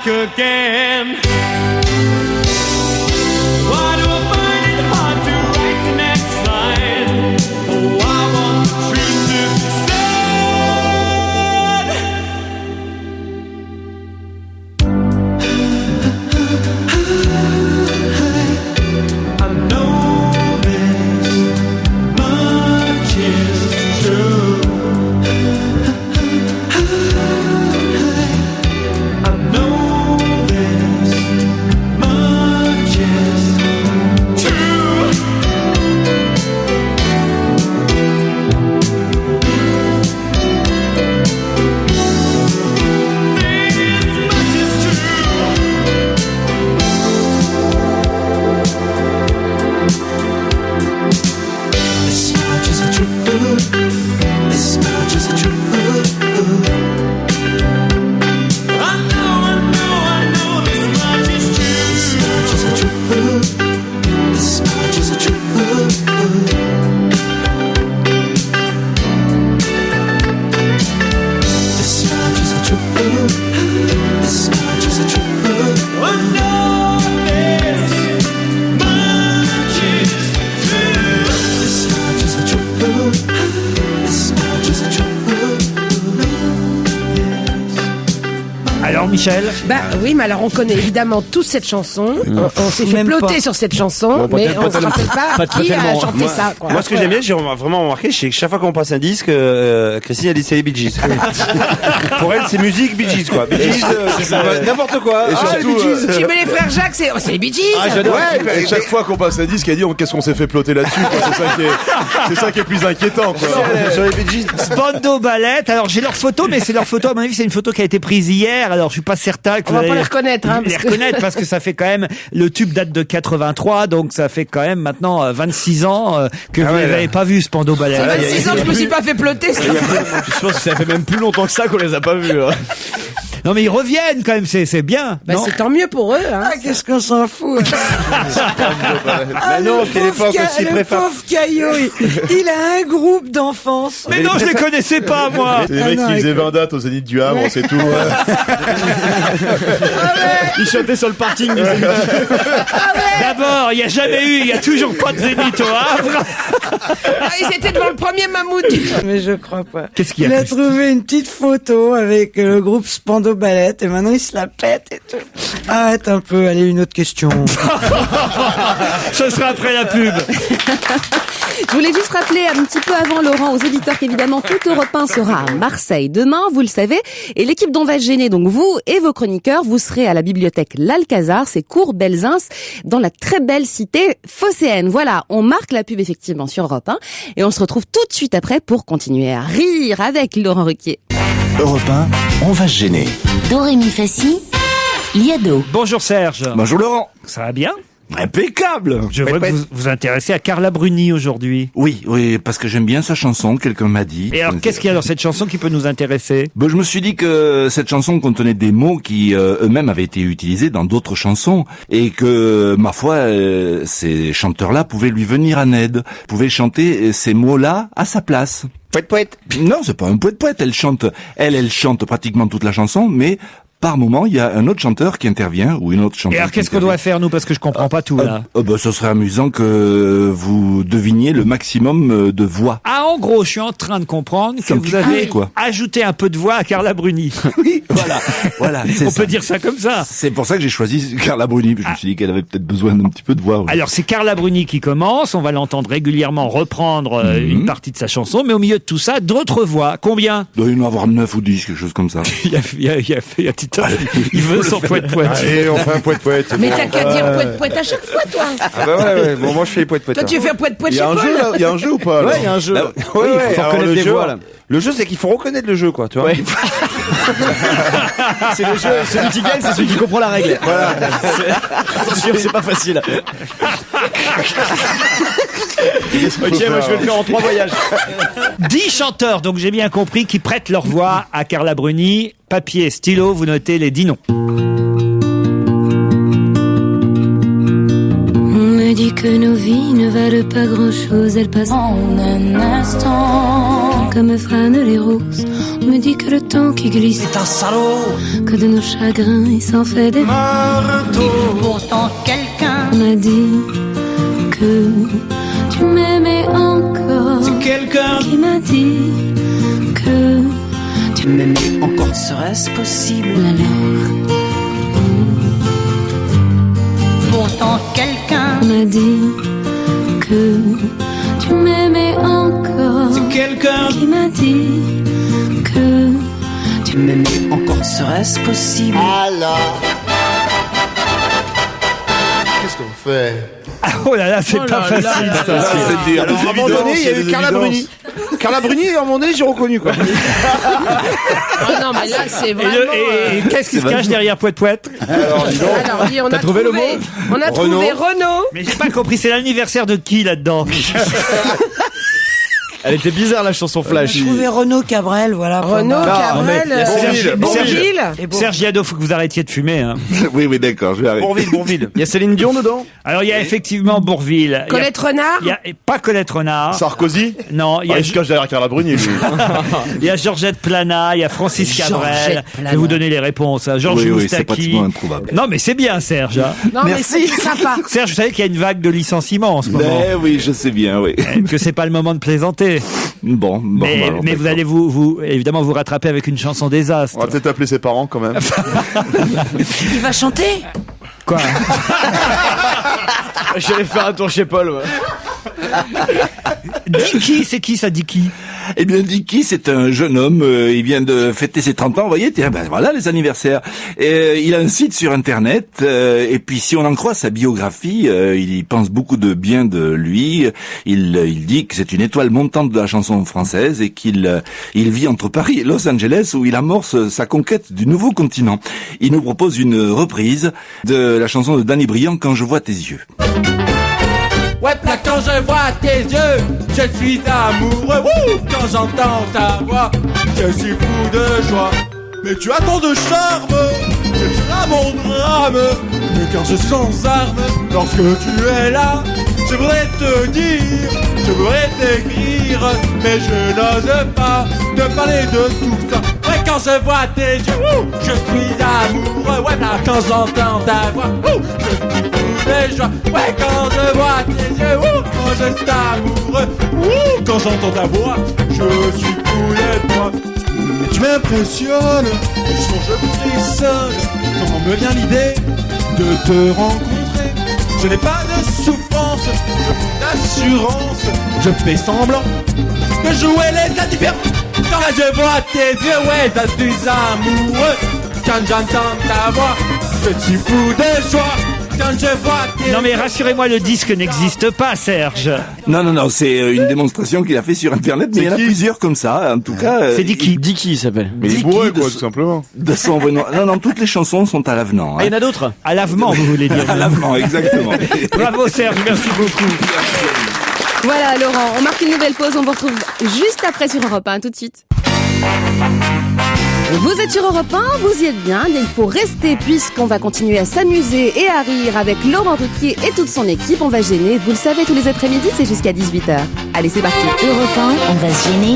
Again. Alors Michel? Bah oui, mais alors on connaît évidemment tous cette chanson. On s'est fait ploter sur cette chanson, mais on se rappelle pas qui a chanté ça. Quoi. Moi, ce que j'aime bien, j'ai vraiment remarqué, c'est que chaque fois qu'on passe un disque, Christine a dit c'est les Bee Gees. Pour elle, c'est musique Bee Gees, quoi. Bee Gees, n'importe quoi. Et surtout, tu mets les frères Jacques, c'est les Bee Gees. Ah, j'adore. Ouais, et chaque fois qu'on passe un disque, elle dit qu'est-ce qu'on s'est fait ploter là-dessus, quoi. C'est ça qui est plus inquiétant, quoi. Sur les Bee Gees. Spandau Ballet. Alors j'ai leur photo, mais c'est leur photo. À mon avis, c'est une photo qui a été prise hier. Alors je suis pas certain que on va pas les reconnaître, hein, parce que ça fait quand même, le tube date de 83, donc ça fait quand même maintenant 26 ans que vous n'avez pas vu Spandau Ballet. 26 ans que je me suis pas fait ploter. Je pense que ça fait même plus longtemps que ça qu'on les a pas vus. Non mais ils reviennent quand même, c'est bien. Bah c'est tant mieux pour eux. Hein. Ah, qu'est-ce qu'on s'en fout. Mais non, c'était l'époque aussi Le pauvre Caillot, il a un groupe d'enfance. Mais non, je les connaissais pas, moi. C'est des mecs qui faisaient 20 dates au Zénith du Havre, c'est tout. Ils chantaient sur le parking du Zénith. D'abord, il y a jamais eu, il y a toujours pas de Zénith au Havre. Ils étaient devant le premier mammouth. Mais je crois pas. Qu'est-ce qu'il y a? Il a trouvé une petite photo avec le groupe Spandau Ballet et maintenant il se la pète et tout. Arrête un peu, allez, une autre question. Ce sera après la pub. Je voulais juste rappeler un petit peu avant, Laurent, aux auditeurs qu'évidemment tout Europe 1 sera à Marseille demain, vous le savez. Et l'équipe d'On va se gêner, donc vous et vos chroniqueurs, vous serez à la bibliothèque L'Alcazar, c'est cours Belzins, dans la très belle cité phocéenne. Voilà, on marque la pub effectivement sur Europe 1 et on se retrouve tout de suite après pour continuer à rire avec Laurent Ruquier. Europe 1, on va se gêner. Dorémy Fassi, Liado. Bonjour Serge. Bonjour Laurent. Ça va bien? Impeccable. Je vois que vous vous intéressez à Carla Bruni aujourd'hui. Oui, parce que j'aime bien sa chanson, quelqu'un m'a dit. Et alors, qu'est-ce qu'il y a dans cette chanson qui peut nous intéresser? Je me suis dit que cette chanson contenait des mots qui eux-mêmes avaient été utilisés dans d'autres chansons et que, ma foi, ces chanteurs-là pouvaient lui venir en aide, pouvaient chanter ces mots-là à sa place. Poète. Non, c'est pas un poète. Elle chante pratiquement toute la chanson, mais par moment, il y a un autre chanteur qui intervient ou une autre chanteuse. Et alors, qu'est-ce qu'on doit faire, nous, parce que je comprends pas tout, là? Ce serait amusant que vous deviniez le maximum de voix. Ah, en gros, je suis en train de comprendre que vous avez ajouté un peu de voix à Carla Bruni. Oui, voilà. On peut dire ça comme ça. C'est pour ça que j'ai choisi Carla Bruni. Je me suis dit qu'elle avait peut-être besoin d'un petit peu de voix. Ouais. Alors, c'est Carla Bruni qui commence. On va l'entendre régulièrement reprendre une partie de sa chanson. Mais au milieu de tout ça, d'autres voix. Combien? Il doit y en avoir 9 ou 10, quelque chose comme ça. Il y a Titoff. Il veut son poète-poète. Allez, on fait un poète-poète. Mais t'as qu'à dire poète-poète à chaque fois, toi. Ah bah ouais. Bon, moi je fais les poète-poète. Toi, tu fais poète-poète chez Paul. Il y a un jeu ou pas? Ouais, il y a un jeu. Ouais, il faut reconnaître les voix, là. Le jeu, c'est qu'il faut reconnaître le jeu, quoi, tu vois. Ouais. C'est le jeu, celui qui gagne, c'est celui qui comprend la règle. Voilà. C'est sûr, c'est pas facile. Ok, moi je vais le faire en 3 voyages. 10 chanteurs, donc j'ai bien compris, qui prêtent leur voix à Carla Bruni. Papier, stylo, vous notez les 10 noms. On me dit que nos vies ne valent pas grand-chose, elles passent en un instant. Comme frânent les roses, on me dit que le temps qui glisse est un salaud, que de nos chagrins il s'en fait des marteaux. Pourtant quelqu'un m'a dit que tu m'aimais encore. C'est quelqu'un qui m'a dit que tu m'aimais encore. Serait-ce possible alors? Pourtant quelqu'un m'a dit que tu m'aimais encore. C'est quelqu'un qui m'a dit que tu m'aimais encore. Serait-ce possible Alors, qu'est-ce qu'on fait? Oh là là, c'est pas facile. C'est dur. Alors, à un moment donné, il y a eu Carla Bruni. Carla Bruni, à un moment donné, j'ai reconnu, quoi. Ah non, mais là, c'est vraiment... Et qu'est-ce qui se cache derrière poète-poète? Alors, dis donc. Alors, on a trouvé le mot? On a trouvé Renaud. Mais j'ai pas compris, c'est l'anniversaire de qui là-dedans? Elle était bizarre la chanson Flash. J'ai trouvé Renaud Cabrel, voilà. Renaud Cabrel, Bourvil. Serge Liado, faut que vous arrêtiez de fumer. Hein. Oui, d'accord, je vais arrêter. Bourvil. Il y a Céline Dion dedans? Alors, il y a effectivement Bourvil. Colette Renard? Il y a pas Colette Renard. Sarkozy? Non, il y a... il se cache derrière Carla Bruni, lui. Il y a Georgette Plana, il y a Francis Cabrel. Je vais vous donner les réponses. Georges Moustaki. C'est pratiquement introuvable. Non, mais c'est bien, Serge. Hein. Non, merci. Mais c'est sympa. Serge, vous savez qu'il y a une vague de licenciements en ce moment. Oui, je sais bien, oui. Que c'est pas le moment de plaisanter. chanter. Bon, mais vous allez vous évidemment vous rattraper avec une chanson désastre. On va peut-être appeler ses parents quand même. Il va chanter. Quoi? J'allais faire un tour chez Paul. Ouais. Dicky, c'est qui ça, Dicky? Eh bien, Dicky, c'est un jeune homme, il vient de fêter ses 30 ans, vous voyez, tiens, ben voilà les anniversaires. Il a un site sur Internet, et puis si on en croit sa biographie, il y pense beaucoup de bien de lui. Il dit que c'est une étoile montante de la chanson française et qu'il vit entre Paris et Los Angeles où il amorce sa conquête du nouveau continent. Il nous propose une reprise de la chanson de Danny Briand, Quand je vois tes yeux. Ouais, là, quand je vois tes yeux, je suis amoureux. Wouh, quand j'entends ta voix, je suis fou de joie. Mais tu as tant de charme, tu seras mon drame. Mais car je suis sans arme, lorsque tu es là, je voudrais te dire, je voudrais t'écrire, mais je n'ose pas te parler de tout ça. Ouais, quand je vois tes yeux, wouh, je suis amoureux. Ouais, là, quand j'entends ta voix, wouh, je suis fou de joie. Ouais, quand je vois tes yeux, wouh, quand je suis amoureux. Wouh, quand j'entends ta voix, je suis fou de toi. Mais tu m'impressionnes, je frissonne. Comment me vient l'idée de te rencontrer? Je n'ai pas de souffrance, je prends d'assurance. Je fais semblant de jouer les indifférents. Quand je vois tes yeux, ouais, je suis amoureux. Quand j'entends ta voix, je suis fou de joie. Quand je vois tes... Non mais rassurez-moi, le disque n'existe pas, Serge. Non, c'est une démonstration qu'il a fait sur Internet, mais il y en a plusieurs comme ça, en tout cas. C'est Dicky. Dicky, il s'appelle. Mais il est bourré, quoi, tout simplement. De son vrai nom. Non, toutes les chansons sont à l'avenant. Ah, il y en a d'autres? À l'avement, vous voulez dire. À l'avenant, exactement. Bravo Serge, merci beaucoup. Voilà Laurent, on marque une nouvelle pause, on vous retrouve juste après sur Europe 1, tout de suite. Vous êtes sur Europe 1, vous y êtes bien, mais il faut rester puisqu'on va continuer à s'amuser et à rire avec Laurent Ruquier et toute son équipe. On va se gêner, vous le savez, tous les après-midi, c'est jusqu'à 18h. Allez, c'est parti. Europe 1, on va se gêner.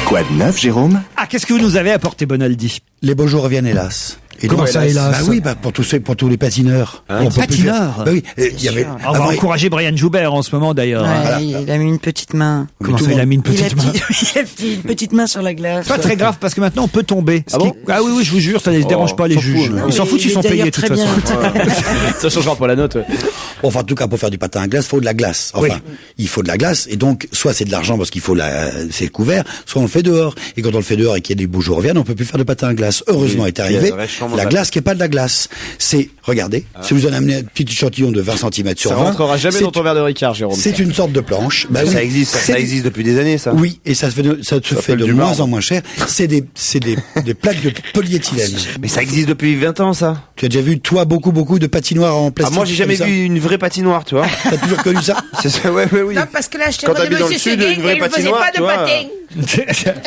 Quoi de neuf, Jérôme? Ah, qu'est-ce que vous nous avez apporté, Bonaldi? Les beaux jours reviennent, hélas. Et comment donc, ça, hélas? Bah oui, pour tous les patineurs. Les patineurs? Bah oui, il y avait. On va encourager Brian Joubert en ce moment d'ailleurs. Ouais, Voilà. il a mis une petite main. Comment ça, il a mis une petite main? Il a mis une petite main sur la glace. Pas très grave parce que maintenant on peut tomber. Ah bon? Ah oui, je vous jure, ça ne les dérange pas les juges. Ils s'en foutent, ils sont payés de toute façon. Ça changera pas la note. Enfin, en tout cas, pour faire du patin à glace, il faut de la glace. Enfin, il faut de la glace, et donc, soit c'est de l'argent parce qu'il faut c'est le couvert, soit on le fait dehors. Et quand on le fait dehors et qu'il y a des beaux jours reviennent, on peut plus faire de patin à glace. Heureusement est arrivé la glace qui est pas de la glace. C'est, regardez, si vous en amenez un petit échantillon de 20 cm sur 20. Ça rentrera jamais dans ton verre de Ricard, Jérôme. C'est une sorte de planche. Bah, ça existe depuis des années, ça. Oui, et ça se fait de moins en moins cher. C'est des plaques de polyéthylène. Mais ça existe depuis 20 ans, ça. Tu as déjà vu, toi, beaucoup de patinoires en plastique? Ah, moi, j'ai jamais vu une vraie patinoire, tu vois. T'as toujours connu ça? C'est ça, ouais, oui. Non, parce que là, je Quand te t'habites de dans le Monsieur sud, Seguin, une vraie il ne faisait patinoire, pas tu de vois. patin.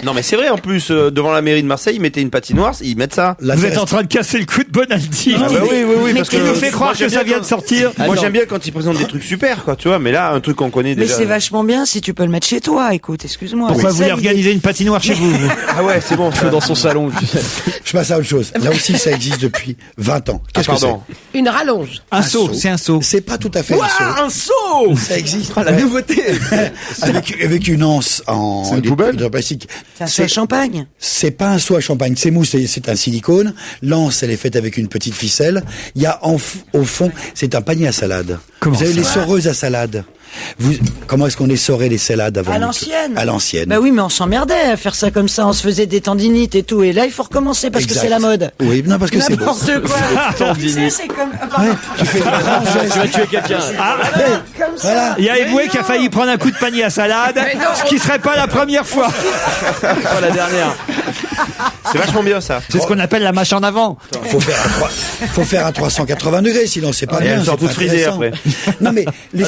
Non, mais c'est vrai, en plus, devant la mairie de Marseille, ils mettaient une patinoire, ils mettent ça. Vous êtes en train de casser le coup de Bonaldi. Ah bah oui, parce que il nous fait croire que ça vient de sortir. Moi, j'aime bien quand ils présentent des trucs super, quoi, tu vois, mais là, un truc qu'on connaît Mais déjà. c'est vachement bien si tu peux le mettre chez toi, écoute, excuse-moi. Pourquoi vous voulez organiser une patinoire chez vous? Ah ouais, c'est bon. Dans son salon. Je passe à autre chose. Là aussi, ça existe depuis 20 ans. Qu'est-ce que c'est? Une rallonge. Un seau, c'est un seau. C'est pas tout à fait Un seau! Ça existe. La nouveauté! avec une anse en plastique. C'est un seau à champagne. C'est pas un seau à champagne, c'est mousse, c'est un silicone. L'anse, elle est faite avec une petite ficelle. Il y a au fond, c'est un panier à salade. Comment vous avez ça? les soreuses à salade. Comment est-ce qu'on essorait les salades avant? À l'ancienne. À l'ancienne. Bah oui, mais on s'emmerdait à faire ça comme ça, on se faisait des tendinites et tout. Et là, il faut recommencer parce que c'est la mode. Oui, non, parce que c'est beau. N'importe quoi. Tu sais, c'est comme... Tu fais un grand geste. Tu vas tuer quelqu'un. Comme ça. Voilà. Il y a Eboué qui a failli prendre un coup de panier à salade, ce qui serait pas la première fois. Pas la dernière. C'est vachement bien, ça. C'est ce qu'on appelle la mâche en avant. Faut faire à 380 degrés, sinon c'est pas Et bien. elles sortent c'est toutes pas frisées intéressant. après. Non mais les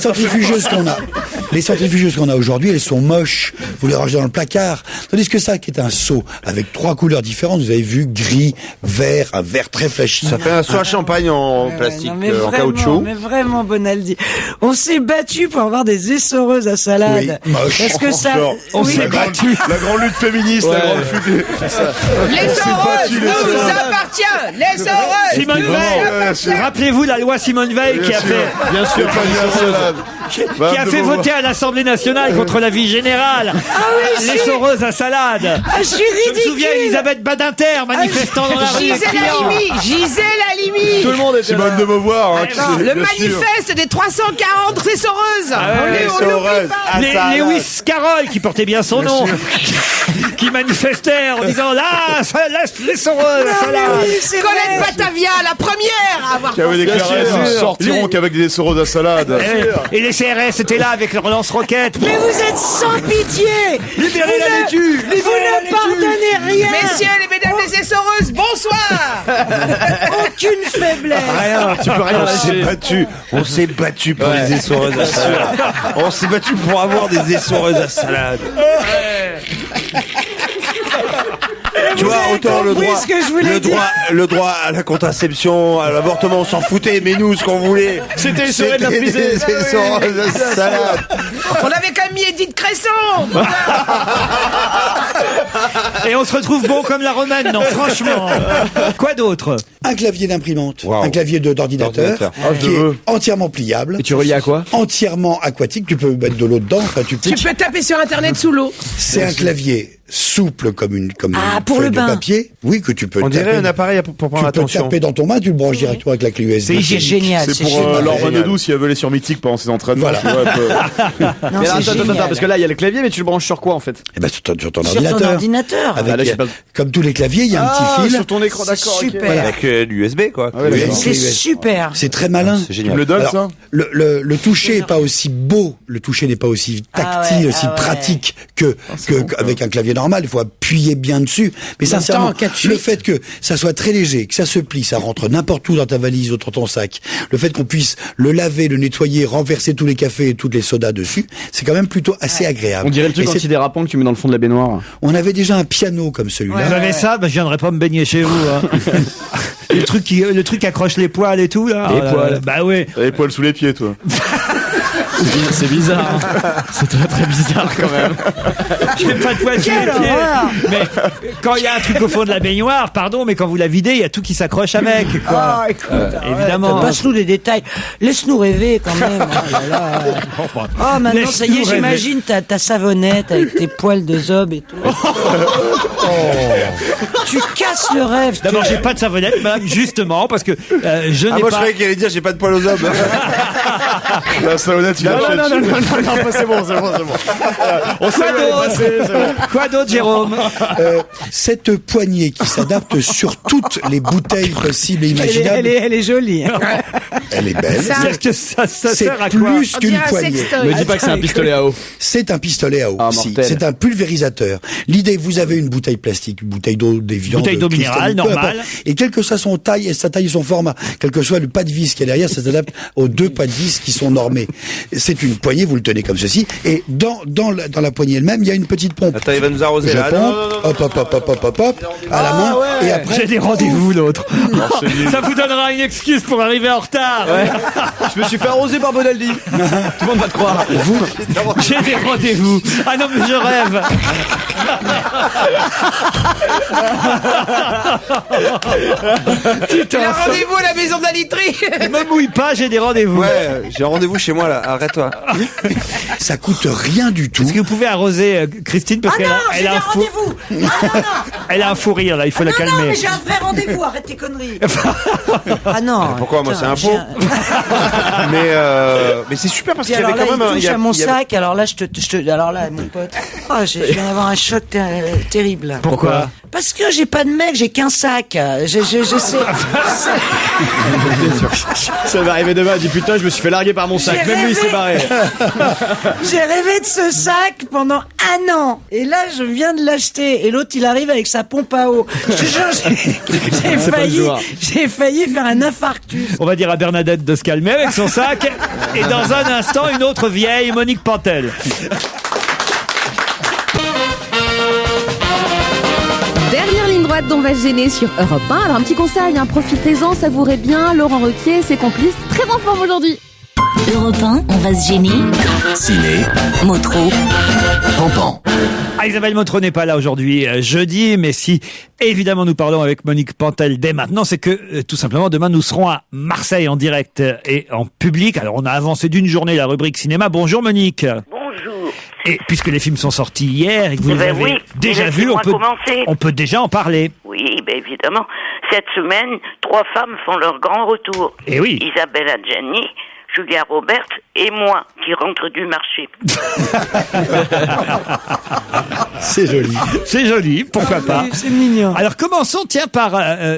centrifugeuses qu'on a aujourd'hui, elles sont moches. Vous les rangez dans le placard. Tandis que ça, qui est un seau avec 3 couleurs différentes, vous avez vu gris, vert, un vert très flashy. Ça fait un seau à champagne en plastique, Non, mais en vraiment, caoutchouc. Mais vraiment, Bonaldi. On s'est battu pour avoir des essoreuses à salade. Oui, moche. Parce que ça... On oui, s'est battu. La grande lutte féministe, la grande lutte. Les Soreuses nous appartient. Les Soreuses Simone Veil. Rappelez-vous la loi Simone Veil qui a fait. Bien sûr, Qui a fait voter à l'Assemblée nationale contre la vie générale. Les Soreuses à salade. Je suis Je me souviens Elisabeth Badinter manifestant dans la rue. Gisèle Halimi. Tout le monde était Simone de Beauvoir. Le manifeste des 340 Soreuses. On l'oublie pas. Lewis Carroll qui portait bien son nom. Qui manifestait en disant là, les Soreuses à salade. Colette Batavia, la première à avoir Qui avait déclaré pensé. nous sortirons qu'avec des Soreuses à salade. Et les CRS étaient là avec leur lance-roquettes. Mais vous êtes sans pitié. Libérez la laitue. Vous ne pardonnez rien. Messieurs les mesdames les essoreuses, bonsoir. Aucune faiblesse. Rien, tu peux rien lâcher. On s'est battu pour les essoreuses à salade. On s'est battu pour avoir des essoreuses à salade. Tu vois, autant le droit à la contraception, à l'avortement, on s'en foutait, mais nous, ce qu'on voulait, C'était les soirées de la frisée. des essoreuses à salade. On avait quand même mis Edith Cresson. Et on se retrouve bon comme la romaine, non, franchement. Quoi d'autre? Un clavier d'imprimante, Wow. un clavier d'ordinateur qui est entièrement pliable. Et tu relis à quoi? Entièrement aquatique, tu peux mettre de l'eau dedans. Enfin, tu Tu peux taper sur Internet sous l'eau. C'est un clavier souple comme une pour feuille le de bain. papier. Oui, que tu peux. On dirait taper. un appareil pour prendre Tu peux attention. taper dans ton main, tu le branches directement avec la clé USB. C'est génial. C'est pour génial. Laure Génial. Manodou si elle veut aller sur Mythique pendant ses entraînements. Voilà. Tu vois, elle peut- Non, Mais c'est attends, génial. parce que là, il y a le clavier, mais tu le branches sur quoi en fait? Eh ben, sur ton Sur ton ordinateur. ordinateur. Avec, Ah, là, j'ai pas- comme tous les claviers, il y a un petit fil. sur ton écran, d'accord. ok. Super. Avec l'USB, quoi. Ah ouais, d'accord. C'est super. C'est très malin. C'est Tu me génial. le donnes, Alors, ça? le toucher n'est pas aussi beau, le toucher n'est pas aussi tactile, aussi pratique qu'avec un clavier normal. Il faut appuyer bien dessus. Mais sincèrement, le fait que ça soit très léger, que ça se plie, ça rentre n'importe où dans ta valise ou dans ton sac, le fait qu'on puisse le laver, le nettoyer, renverser tous les cafés et toutes les sodas dessus, c'est quand même plutôt assez agréable. On dirait le truc Et c'est- antidérapant que tu mets dans le fond de la baignoire. On avait déjà un piano comme celui-là. Vous avez ça, je viendrai pas me baigner chez vous. Hein. le truc qui accroche les poils et tout là. Les là poils. là. Bah oui. T'as les poils sous les pieds, toi. C'est bizarre. Hein. C'est très très bizarre quand même. J'ai pas de poils sous les pieds. Mais quand il y a un truc au fond de la baignoire, pardon, mais quand vous la videz, il y a tout qui s'accroche avec. Quoi. Ah, écoute, évidemment. passe-nous les détails. Laisse-nous rêver quand même. Oh là là. Oh, maintenant, ça y est, Laisse-nous rêver. j'imagine ta savonnette avec tes poils de zob et tout. Tu casses le rêve. D'abord, j'ai pas de savonnette, madame, justement, parce que je n'ai Ah, moi, je pas. croyais qu'elle allait dire j'ai pas de poils aux hommes. La savonnette, il Non, achète. non, c'est bon. On sait Quoi où elle est d'autre passée, c'est bon. Quoi d'autre, Jérôme? Cette poignée qui s'adapte sur toutes les bouteilles possibles et imaginables, Elle est jolie. elle est belle. C'est-à-dire que ça C'est sert à quoi? plus On qu'une dirait un poignée. sextoy. Me dis pas que c'est un pistolet à eau. C'est un pistolet à eau. Ah, si. mortel. C'est un pulvérisateur. L'idée, vous avez une bouteille plastique, une bouteille d'eau, des viandes, Bouteille d'eau cristalline, minérale, peu normale. importe. Et quelle que soit son taille et sa taille et son format, quel que soit le pas de vis qu'il y a derrière, ça s'adapte aux deux pas de vis qui sont normés. C'est une poignée, vous le tenez comme ceci, et dans la poignée elle-même, il y a une petite pompe. Attends, il va nous arroser Je là. pompe, hop, à la main, et après. J'ai des rendez-vous, l'autre. Ça vous donnera une excuse pour arriver en retard. Je me suis fait arroser par Bonaldi. Tout le monde va te croire. J'ai des rendez-vous. Ah non, mais je rêve. Il a rendez-vous à la maison d'Alitri. Ne me mouille pas, j'ai des rendez-vous. Ouais, j'ai un rendez-vous chez moi là. Arrête-toi. Ça coûte rien du tout. Est-ce que vous pouvez arroser Christine parce Ah qu'elle non, a, j'ai elle a des un fou, rendez-vous. Non. elle a un fou rire là, il faut la Non, calmer. mais j'ai un vrai rendez-vous. Arrête tes conneries. Ah non. Pourquoi moi c'est un faux? Mais c'est super parce Puis qu'il y alors avait là, quand même il un. touche à mon sac. Alors là, alors là, mon pote. Oh, je viens d'avoir un choc terrible. Pourquoi? Parce que j'ai pas de mec, j'ai qu'un sac. Je sais. Ça va arriver demain. Elle dit putain, je me suis fait larguer par mon sac. J'ai Même lui, il s'est rêvé. barré. J'ai rêvé de ce sac pendant 1 an. Et là, je viens de l'acheter. Et l'autre, il arrive avec sa pompe à eau. Je te jure, j'ai failli faire un infarctus. On va dire à Bernadette de se calmer avec son sac. Et dans un instant, une autre vieille, Monique Pantel. Dernière ligne droite dont on va se gêner sur Europe 1. Alors un petit conseil, hein, profitez-en, savourez bien. Laurent Ruquier et ses complices, très en forme aujourd'hui. Europe 1, on va se gêner. Ciné, Motro. Pampan. Isabelle Motro n'est pas là aujourd'hui, jeudi, mais si évidemment nous parlons avec Monique Pantel dès maintenant, c'est que tout simplement demain nous serons à Marseille en direct et en public. Alors on a avancé d'une journée la rubrique cinéma. Bonjour Monique. Bonjour. Et puisque les films sont sortis hier et que vous les avez déjà vus, on peut déjà en parler. Oui, ben évidemment. Cette semaine, 3 femmes font leur grand retour. Et oui. Isabelle Adjani, Julia Roberts et moi qui rentre du marché. C'est joli. C'est joli, pourquoi pas. C'est mignon. Alors commençons, tiens, par,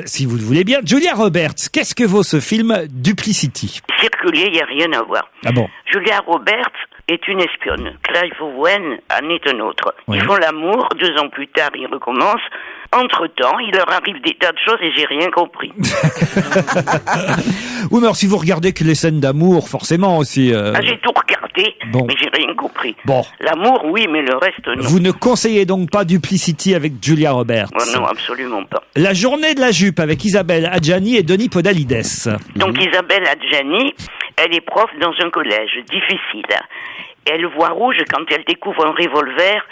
si vous le voulez bien, Julia Roberts. Qu'est-ce que vaut ce film Duplicity? Circuler, il n'y a rien à voir. Ah bon? Julia Roberts est une espionne. Clive Owen en est un autre. Oui. Ils font l'amour, 2 ans plus tard, ils recommencent. Entre-temps, il leur arrive des tas de choses et j'ai rien compris. Oui, mais alors si vous regardez que les scènes d'amour, forcément aussi... Ah, j'ai tout regardé, Bon. mais j'ai rien compris. Bon. L'amour, oui, mais le reste, non. Vous ne conseillez donc pas Duplicity avec Julia Roberts? Oh, non, absolument pas. La journée de la jupe avec Isabelle Adjani et Denis Podalides. Donc Isabelle Adjani, elle est prof dans un collège difficile. Elle voit rouge quand elle découvre un revolver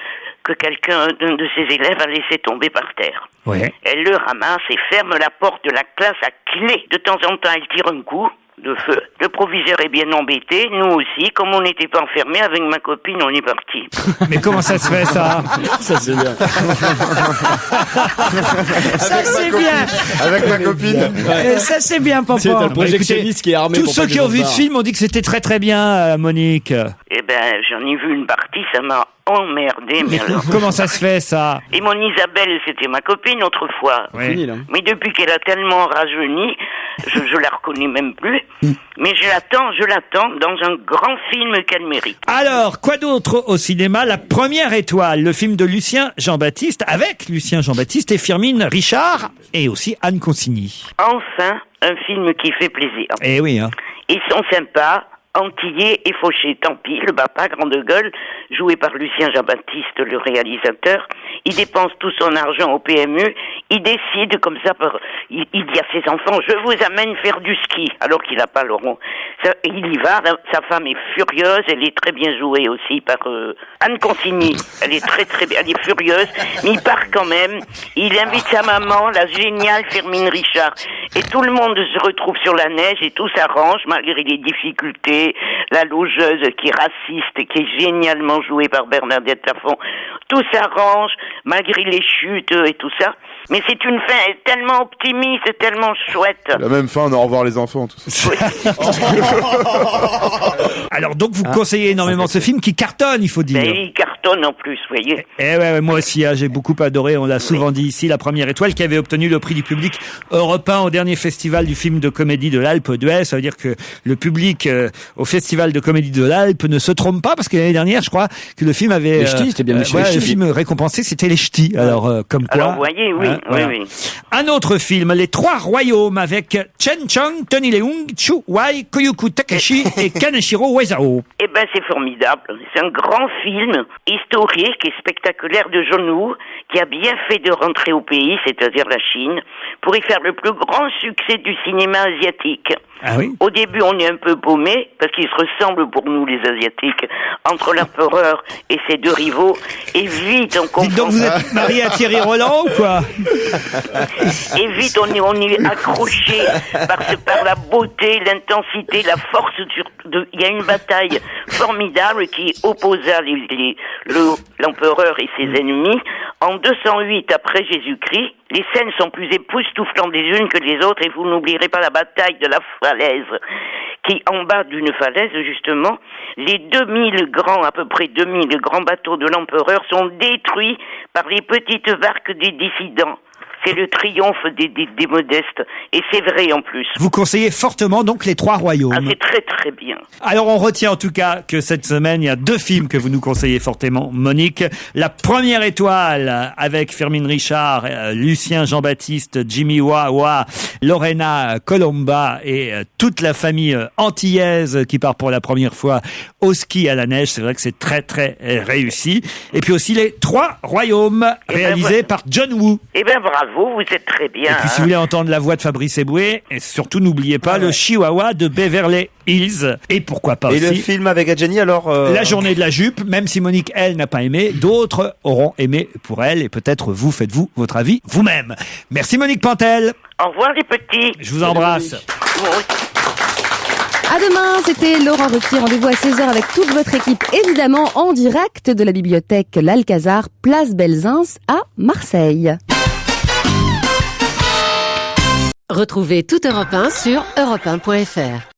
que d'un de ses élèves a laissé tomber par terre. Ouais. Elle le ramasse et ferme la porte de la classe à clé. De temps en temps, elle tire un coup de feu. Le proviseur est bien embêté, nous aussi. Comme on n'était pas enfermés, avec ma copine, on est parti. Mais comment ça se fait, ça? Ça, c'est bien. Ça, c'est bien. Avec ma copine. Ça, c'est bien, papa. C'est un projectionniste qui est armé. Tous pour ceux pas que qui les ont vu autres ce film ont dit que c'était très très bien, Monique. Eh ben, j'en ai vu une partie, ça m'a emmerdé, mais alors... Comment ça se fait, ça? Et mon Isabelle, c'était ma copine autrefois. Oui. Fini, là. Mais depuis qu'elle a tellement rajeuni, je la reconnais même plus. Mais je l'attends dans un grand film qu'elle mérite. Alors, quoi d'autre au cinéma? La première étoile, le film de Lucien Jean-Baptiste, avec Lucien Jean-Baptiste et Firmin Richard, et aussi Anne Consigny. Enfin, un film qui fait plaisir. Eh oui, hein. Ils sont sympas, Antillais et Fauché. Tant pis, le papa, grande gueule, joué par Lucien Jean-Baptiste, le réalisateur, il dépense tout son argent au PMU, il décide comme ça, il dit à ses enfants, je vous amène faire du ski, alors qu'il n'a pas le rond. Il y va, sa femme est furieuse, elle est très bien jouée aussi par Anne Consigny, elle est très bien, elle est furieuse, mais il part quand même, il invite sa maman, la géniale Firmin Richard, et tout le monde se retrouve sur la neige et tout s'arrange malgré les difficultés, la logeuse qui est raciste et qui est génialement jouée par Bernadette Lafont, tout s'arrange malgré les chutes et tout ça. Mais c'est une fin tellement optimiste, tellement chouette. La même fin, on a au revoir les enfants. Tout ça. Alors donc vous conseillez énormément ce film qui cartonne, il faut dire. Mais il cartonne en plus, vous voyez. Eh ouais, moi aussi, j'ai beaucoup adoré. On l'a souvent dit ici, La Première Étoile, qui avait obtenu le prix du public européen au dernier festival du film de comédie de l'Alpe d'Huez. Ça veut dire que le public au festival de comédie de l'Alpe ne se trompe pas, parce que l'année dernière, je crois que le film avait... Les ch'tis, c'était bien les le ch'tis. film récompensé, c'était les ch'tis. Alors, comme quoi... Alors, vous voyez, oui, voilà. oui. Un autre film, Les Trois Royaumes, avec Chen Chong, Tony Leung, Chu Wai, Koyuku Takashi et Kaneshiro Uesao. Eh ben, c'est formidable. C'est un grand film historique et spectaculaire de John Woo qui a bien fait de rentrer au pays, c'est-à-dire la Chine, pour y faire le plus grand succès du cinéma asiatique. Ah oui? Au début, on est un peu paumé, parce qu'ils se ressemblent pour nous, les Asiatiques, entre l'empereur et ses 2 rivaux, et vite on comprend... Dites donc, vous êtes marié à Thierry Roland ou quoi? Et vite on est accroché par la beauté, l'intensité, la force. Il y a une bataille formidable qui opposa l'empereur et ses ennemis. En 208 après Jésus-Christ, les scènes sont plus époustouflantes les unes que les autres, et vous n'oublierez pas la bataille de la falaise, qui, en bas d'une falaise, justement, les 2000 à peu près 2000 grands bateaux de l'empereur sont détruits par les petites barques des dissidents. C'est le triomphe des modestes. Et c'est vrai en plus. Vous conseillez fortement donc Les Trois Royaumes. Ah, c'est très très bien. Alors on retient en tout cas que cette semaine, il y a 2 films que vous nous conseillez fortement, Monique. La Première Étoile avec Firmin Richard, Lucien Jean-Baptiste, Jimmy Wawa, Lorena Colomba et toute la famille antillaise qui part pour la première fois au ski à la neige. C'est vrai que c'est très très réussi. Et puis aussi Les Trois Royaumes, réalisés par John Woo. Eh ben bravo. bravo, vous êtes très bien. Et puis si vous voulez entendre la voix de Fabrice Eboué, et surtout n'oubliez pas le Chihuahua de Beverly Hills. Et pourquoi pas Et aussi le film avec Adjani, alors La journée de la jupe, même si Monique, elle, n'a pas aimé, d'autres auront aimé pour elle, et peut-être vous, faites-vous votre avis vous-même. Merci Monique Pantel. Au revoir les petits. Je vous embrasse. À demain, c'était Laurent Ruquier. Rendez-vous à 16h avec toute votre équipe, évidemment en direct de la bibliothèque L'Alcazar, place Belzins à Marseille. Retrouvez toute Europe 1 sur europe1.fr.